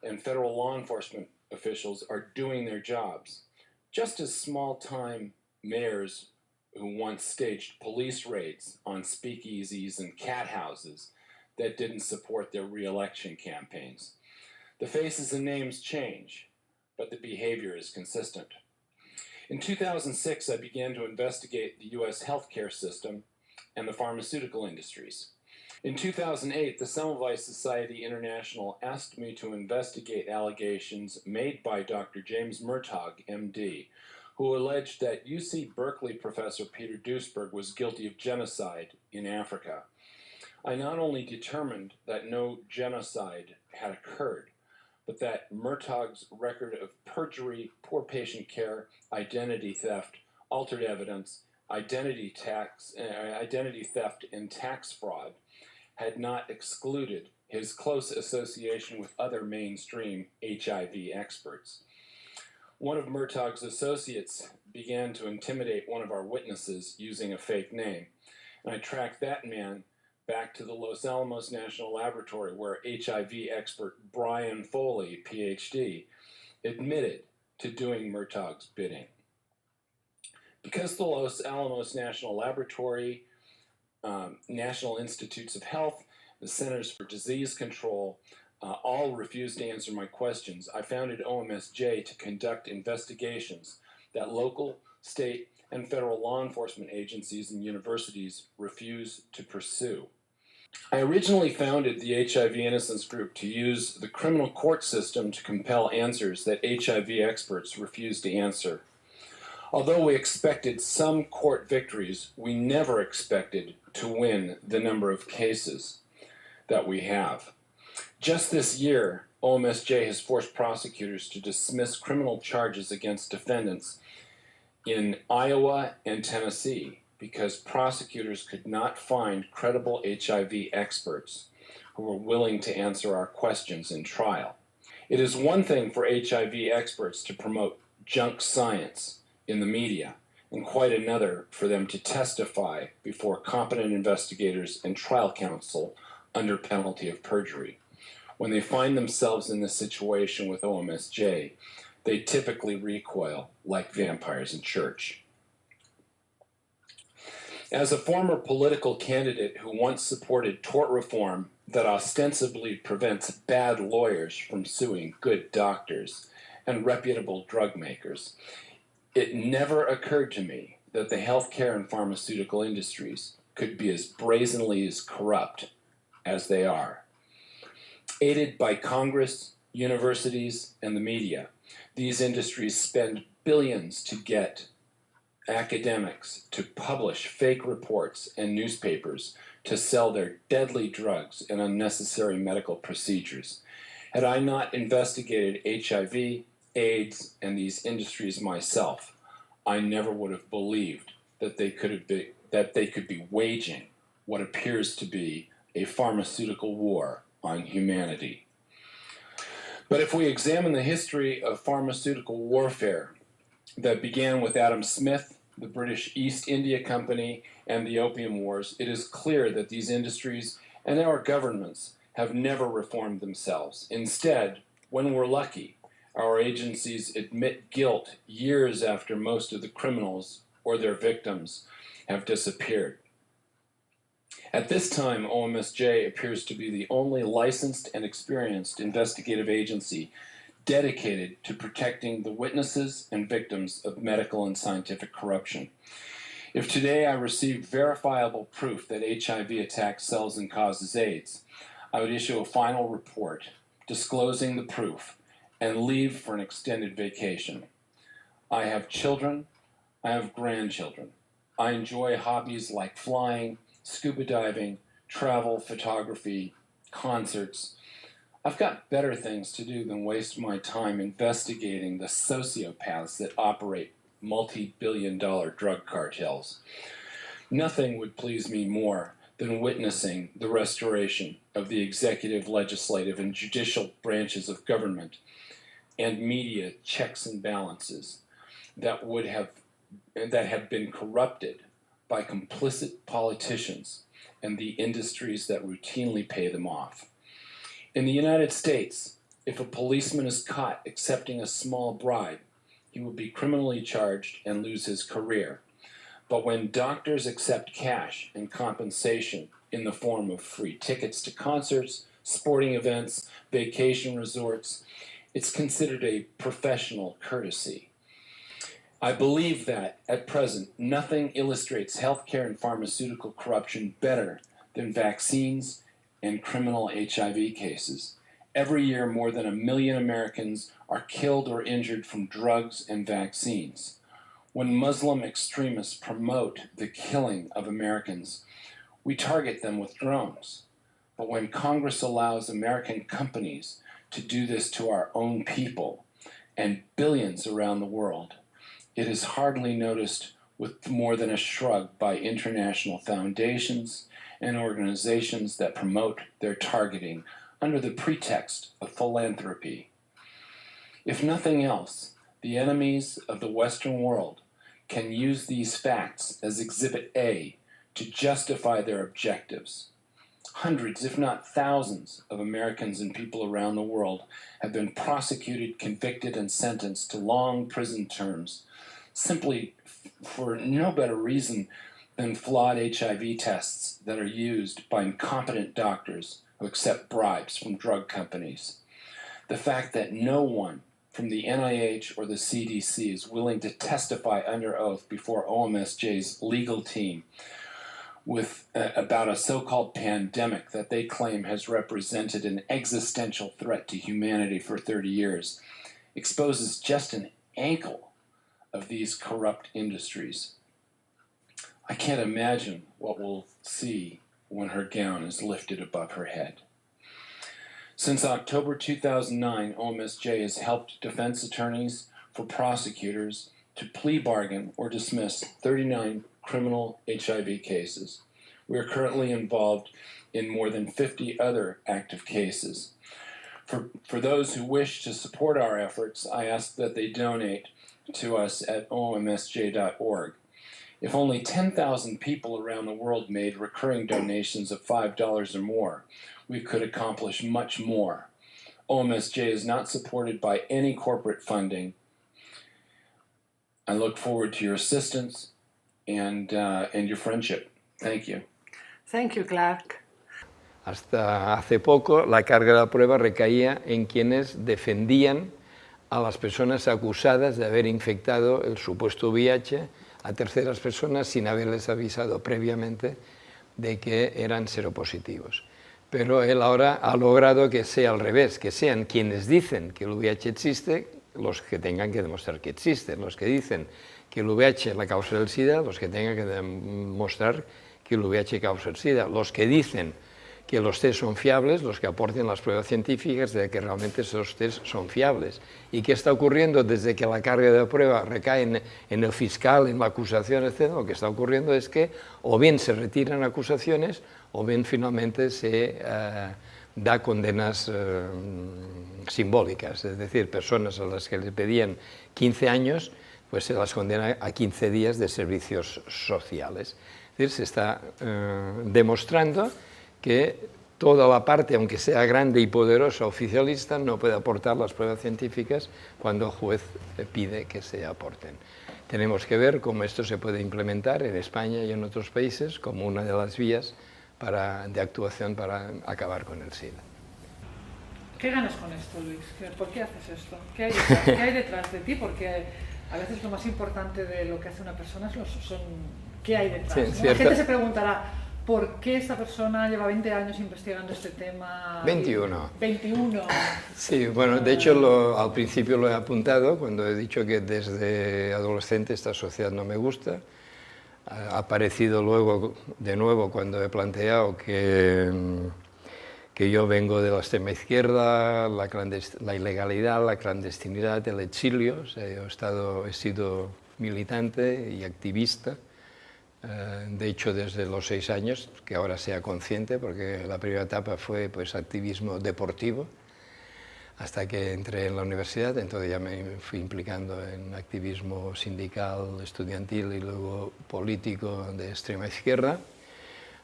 and federal law enforcement officials are doing their jobs, just as small-time mayors who once staged police raids on speakeasies and cat houses that didn't support their re-election campaigns. The faces and names change, but the behavior is consistent. In 2006, I began to investigate the U.S. healthcare system and the pharmaceutical industries. In 2008, the Semmelweis Society International asked me to investigate allegations made by Dr. James Murtaugh, MD, who alleged that UC Berkeley professor Peter Duesberg was guilty of genocide in Africa. I not only determined that no genocide had occurred, but that Murtaugh's record of perjury, poor patient care, identity theft, altered evidence, identity theft, and tax fraud had not excluded his close association with other mainstream HIV experts. One of Murtaugh's associates began to intimidate one of our witnesses using a fake name, and I tracked that man back to the Los Alamos National Laboratory, where HIV expert Brian Foley, PhD, admitted to doing Murtaugh's bidding. Because the Los Alamos National Laboratory, National Institutes of Health, the Centers for Disease Control, all refused to answer my questions, I founded OMSJ to conduct investigations that local, state, and federal law enforcement agencies and universities refuse to pursue. I originally founded the HIV Innocence Group to use the criminal court system to compel answers that HIV experts refuse to answer. Although we expected some court victories, we never expected to win the number of cases that we have. Just this year, OMSJ has forced prosecutors to dismiss criminal charges against defendants in Iowa and Tennessee because prosecutors could not find credible HIV experts who were willing to answer our questions in trial. It is one thing for HIV experts to promote junk science in the media, and quite another for them to testify before competent investigators and trial counsel under penalty of perjury. When they find themselves in this situation with OMSJ, they typically recoil like vampires in church. As a former political candidate who once supported tort reform that ostensibly prevents bad lawyers from suing good doctors and reputable drug makers, it never occurred to me that the healthcare and pharmaceutical industries could be as brazenly as corrupt as they are. Aided by Congress, universities, and the media, these industries spend billions to get academics to publish fake reports and newspapers to sell their deadly drugs and unnecessary medical procedures. Had I not investigated HIV, AIDS, and these industries myself, I never would have believed that they could be waging what appears to be a pharmaceutical war on humanity. But if we examine the history of pharmaceutical warfare that began with Adam Smith, the British East India Company, and the Opium Wars, it is clear that these industries and our governments have never reformed themselves. Instead, when we're lucky, our agencies admit guilt years after most of the criminals or their victims have disappeared. At this time, OMSJ appears to be the only licensed and experienced investigative agency dedicated to protecting the witnesses and victims of medical and scientific corruption. If today I received verifiable proof that HIV attacks cells and causes AIDS, I would issue a final report disclosing the proof and leave for an extended vacation. I have children, I have grandchildren. I enjoy hobbies like flying, scuba diving, travel, photography, concerts. I've got better things to do than waste my time investigating the sociopaths that operate multi-billion-dollar drug cartels. Nothing would please me more than witnessing the restoration of the executive, legislative, and judicial branches of government and media checks and balances that have been corrupted by complicit politicians and the industries that routinely pay them off. In the United States, if a policeman is caught accepting a small bribe, he will be criminally charged and lose his career. But when doctors accept cash and compensation in the form of free tickets to concerts, sporting events, vacation resorts. It's considered a professional courtesy. I believe that, at present, nothing illustrates healthcare and pharmaceutical corruption better than vaccines and criminal HIV cases. Every year, more than 1 million Americans are killed or injured from drugs and vaccines. When Muslim extremists promote the killing of Americans, we target them with drones. But when Congress allows American companies to do this to our own people and billions around the world, it is hardly noticed with more than a shrug by international foundations and organizations that promote their targeting under the pretext of philanthropy. If nothing else, the enemies of the Western world can use these facts as Exhibit A to justify their objectives. Hundreds, if not thousands, of Americans and people around the world have been prosecuted, convicted, and sentenced to long prison terms simply for no better reason than flawed HIV tests that are used by incompetent doctors who accept bribes from drug companies. The fact that no one from the NIH or the CDC is willing to testify under oath before OMSJ's legal team about a so-called pandemic that they claim has represented an existential threat to humanity for 30 years exposes just an ankle of these corrupt industries. I can't imagine what we'll see when her gown is lifted above her head. Since October 2009, OMSJ has helped defense attorneys for prosecutors to plea bargain or dismiss 39 criminal HIV cases. We are currently involved in more than 50 other active cases. For those who wish to support our efforts, I ask that they donate to us at omsj.org. If only 10,000 people around the world made recurring donations of $5 or more, we could accomplish much more. OMSJ is not supported by any corporate funding. I look forward to your assistance and your friendship. Thank you. Thank you, Clark. Hasta hace poco, la carga de la prueba recaía en quienes defendían a las personas acusadas de haber infectado el supuesto VIH a terceras personas sin haberles avisado previamente de que eran seropositivos. Pero él ahora ha logrado que sea al revés, que sean quienes dicen que el VIH existe los que tengan que demostrar que existe, los que dicen que el VIH es la causa del SIDA, los que tengan que demostrar que el VIH causa el SIDA, los que dicen que los test son fiables, los que aporten las pruebas científicas de que realmente esos test son fiables. ¿Y qué está ocurriendo desde que la carga de la prueba recae en el fiscal, en la acusación, etc.? Lo que está ocurriendo es que o bien se retiran acusaciones o bien finalmente se da condenas simbólicas, es decir, personas a las que le pedían 15 años, pues se las condena a 15 días de servicios sociales. Es decir, se está demostrando que toda la parte, aunque sea grande y poderosa, oficialista, no puede aportar las pruebas científicas cuando el juez pide que se aporten. Tenemos que ver cómo esto se puede implementar en España y en otros países como una de las vías de actuación para acabar con el SIDA. ¿Qué ganas con esto, Luis? ¿Por qué haces esto? ¿Qué hay detrás de ti? Porque a veces lo más importante de lo que hace una persona son qué hay detrás. Sí, ¿no? La gente se preguntará, ¿por qué esta persona lleva 20 años investigando este tema? 21. 21. Sí, bueno, de hecho al principio lo he apuntado cuando he dicho que desde adolescente esta sociedad no me gusta. Ha aparecido luego de nuevo cuando he planteado que yo vengo de la extrema izquierda, la ilegalidad, la clandestinidad, el exilio. O sea, he sido militante y activista. De hecho, desde los 6 años, que ahora sea consciente, porque la primera etapa fue pues, activismo deportivo, hasta que entré en la universidad, entonces ya me fui implicando en activismo sindical, estudiantil y luego político de extrema izquierda.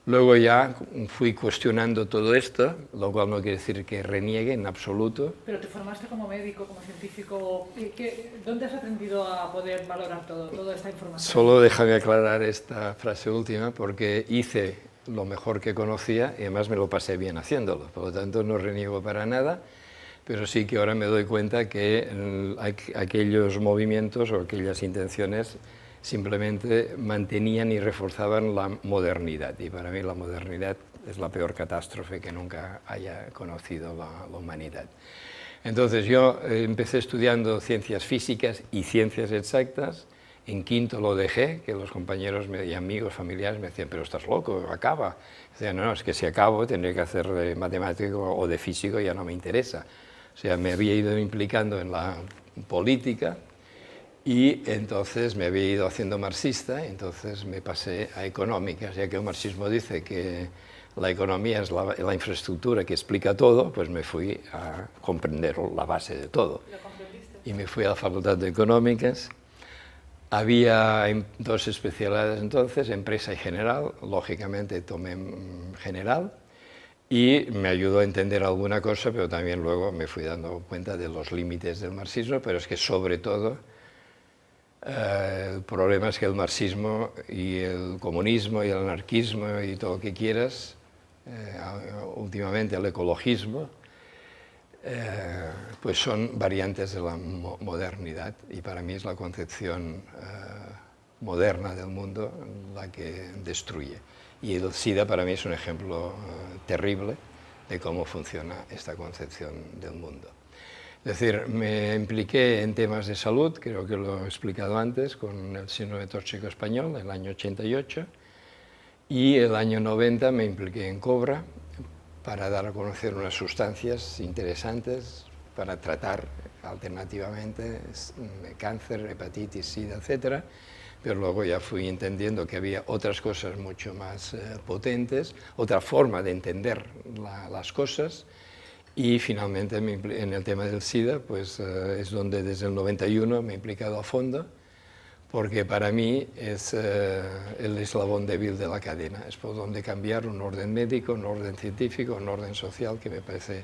Luego ya fui cuestionando todo esto, lo cual no quiere decir que reniegue en absoluto. Pero te formaste como médico, como científico. ¿Dónde has aprendido a poder valorar toda esta información? Solo déjame aclarar esta frase última, porque hice lo mejor que conocía y además me lo pasé bien haciéndolo, por lo tanto no reniego para nada, pero sí que ahora me doy cuenta que aquellos movimientos o aquellas intenciones simplemente mantenían y reforzaban la modernidad, y para mí la modernidad es la peor catástrofe que nunca haya conocido la humanidad. Entonces yo empecé estudiando ciencias físicas y ciencias exactas. En quinto lo dejé, que los compañeros y amigos, familiares me decían, pero estás loco, acaba. Decía, no, es que si acabo tendré que hacer de matemático o de físico, ya no me interesa. O sea, me había ido implicando en la política y entonces me había ido haciendo marxista, entonces me pasé a económicas, ya que el marxismo dice que la economía es la infraestructura que explica todo, pues me fui a comprender la base de todo. Y me fui a la Facultad de Económicas. Había dos especialidades entonces, empresa y general, lógicamente tomé general, y me ayudó a entender alguna cosa, pero también luego me fui dando cuenta de los límites del marxismo, pero es que sobre todo el problema es que el marxismo y el comunismo y el anarquismo y todo lo que quieras, últimamente el ecologismo, pues son variantes de la modernidad, y para mí es la concepción moderna del mundo la que destruye. Y el SIDA para mí es un ejemplo terrible de cómo funciona esta concepción del mundo. Es decir, me impliqué en temas de salud, creo que lo he explicado antes, con el síndrome tóxico español, en el año 88, y el año 90 me impliqué en COBRA para dar a conocer unas sustancias interesantes para tratar alternativamente cáncer, hepatitis, SIDA, etc. Pero luego ya fui entendiendo que había otras cosas mucho más potentes, otra forma de entender las cosas, y finalmente en el tema del SIDA pues, es donde desde el 91 me he implicado a fondo, porque para mí es el eslabón débil de la cadena, es por donde cambiar un orden médico, un orden científico, un orden social que me parece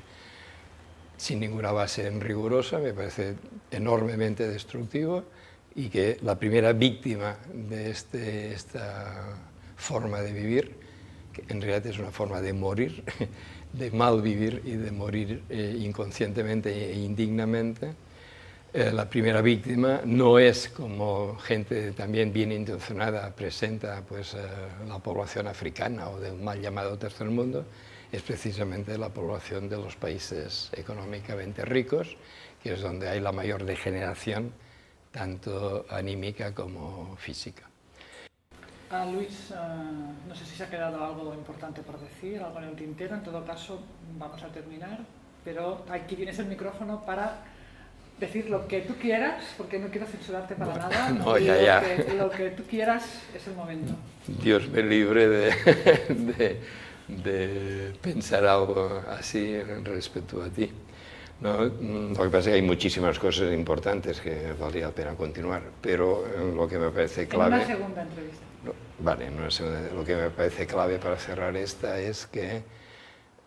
sin ninguna base rigurosa, me parece enormemente destructivo, y que la primera víctima de esta forma de vivir, que en realidad es una forma de morir, de mal vivir y de morir inconscientemente e indignamente, la primera víctima no es, como gente también bien intencionada presenta, pues, la población africana o del mal llamado tercer mundo, es precisamente la población de los países económicamente ricos, que es donde hay la mayor degeneración, tanto anímica como física. Luis, no sé si se ha quedado algo importante por decir, algo en el tintero. En todo caso, vamos a terminar, pero aquí tienes el micrófono para decir lo que tú quieras, porque no quiero censurarte para nada. No, Lo que tú quieras es el momento. Dios me libre de pensar algo así respecto a ti. No, lo que pasa es que hay muchísimas cosas importantes que valía la pena continuar, pero lo que me parece clave... En una segunda entrevista. Vale, lo que me parece clave para cerrar esta es que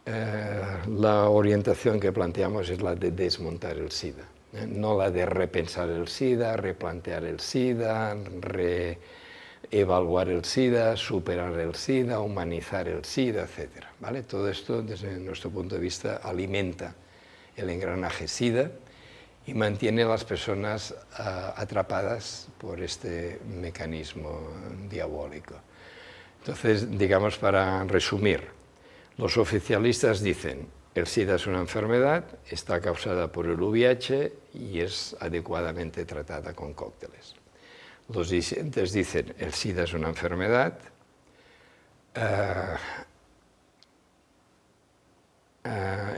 la orientación que planteamos es la de desmontar el SIDA, no la de repensar el SIDA, replantear el SIDA, reevaluar el SIDA, superar el SIDA, humanizar el SIDA, etc. ¿Vale? Todo esto, desde nuestro punto de vista, alimenta el engranaje SIDA y mantiene a las personas atrapadas por este mecanismo diabólico. Entonces, digamos, para resumir, los oficialistas dicen: el SIDA es una enfermedad, está causada por el VIH y es adecuadamente tratada con cócteles. Los disidentes dicen: el SIDA es una enfermedad,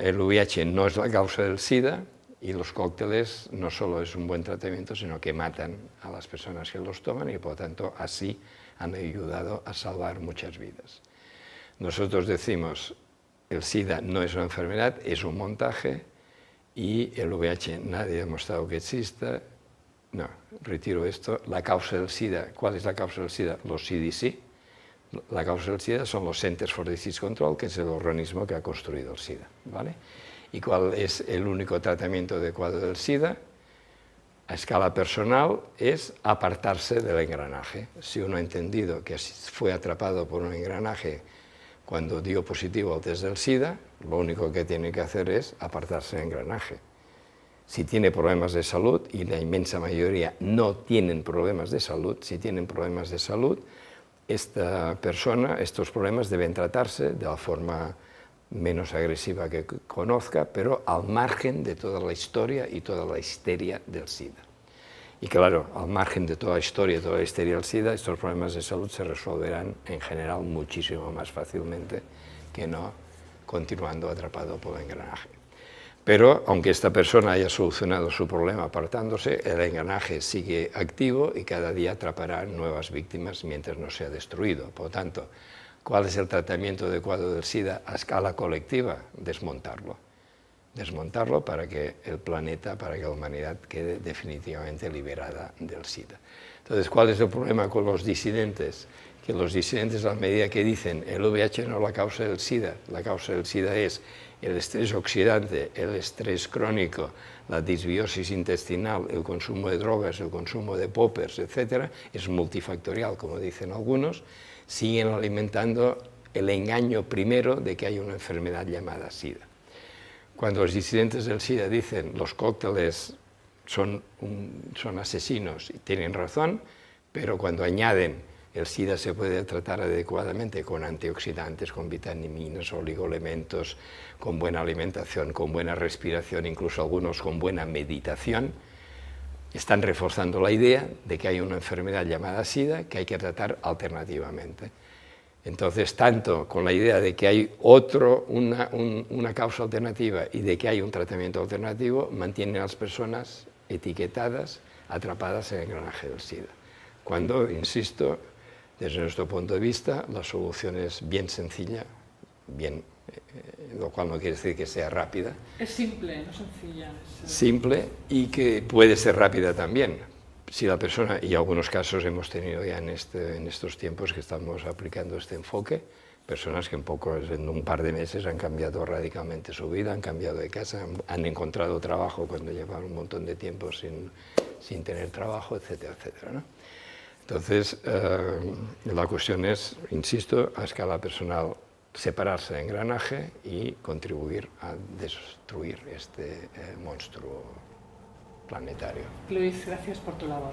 el VIH no es la causa del SIDA, y los cócteles no solo es un buen tratamiento, sino que matan a las personas que los toman y por lo tanto así han ayudado a salvar muchas vidas. Nosotros decimos: el SIDA no es una enfermedad, es un montaje, y el VIH nadie ha demostrado que exista. No, retiro esto. La causa del SIDA, ¿cuál es la causa del SIDA? Los CDC. La causa del SIDA son los Centers for Disease Control, que es el organismo que ha construido el SIDA, ¿vale? ¿Y cuál es el único tratamiento adecuado del SIDA? A escala personal es apartarse del engranaje. Si uno ha entendido que fue atrapado por un engranaje Cuando dio positivo al test del SIDA, lo único que tiene que hacer es apartarse del engranaje. Si tiene problemas de salud, y la inmensa mayoría no tienen problemas de salud, si tienen problemas de salud, esta persona, estos problemas deben tratarse de la forma menos agresiva que conozca, pero al margen de toda la historia y toda la histeria del SIDA. Y claro, al margen de toda la historia y toda la histeria del SIDA, estos problemas de salud se resolverán en general muchísimo más fácilmente que no continuando atrapado por el engranaje. Pero, aunque esta persona haya solucionado su problema apartándose, el engranaje sigue activo y cada día atrapará nuevas víctimas mientras no sea destruido. Por lo tanto, ¿cuál es el tratamiento adecuado del SIDA a escala colectiva? Desmontarlo. Desmontarlo para que el planeta, para que la humanidad quede definitivamente liberada del SIDA. Entonces, ¿cuál es el problema con los disidentes? Que los disidentes, a medida que dicen el VIH no es la causa del SIDA, la causa del SIDA es el estrés oxidante, el estrés crónico, la disbiosis intestinal, el consumo de drogas, el consumo de poppers, etc., es multifactorial, como dicen algunos, siguen alimentando el engaño primero de que hay una enfermedad llamada SIDA. Cuando los disidentes del SIDA dicen los cócteles son asesinos, y tienen razón, pero cuando añaden el SIDA se puede tratar adecuadamente con antioxidantes, con vitaminas, oligoelementos, con buena alimentación, con buena respiración, incluso algunos con buena meditación, están reforzando la idea de que hay una enfermedad llamada SIDA que hay que tratar alternativamente. Entonces, tanto con la idea de que hay una causa alternativa y de que hay un tratamiento alternativo, mantienen a las personas etiquetadas, atrapadas en el engranaje del SIDA. Cuando, insisto, desde nuestro punto de vista, la solución es bien sencilla, lo cual no quiere decir que sea rápida. Es simple, no sencilla. Simple y que puede ser rápida también. Si la persona, y algunos casos hemos tenido ya en estos tiempos que estamos aplicando este enfoque, personas que en un par de meses han cambiado radicalmente su vida, han cambiado de casa, han encontrado trabajo cuando llevaban un montón de tiempo sin tener trabajo, etcétera, etcétera, ¿no? Entonces, la cuestión es, insisto, a escala personal, separarse del engranaje y contribuir a destruir este monstruo planetario. Luis, gracias por tu labor.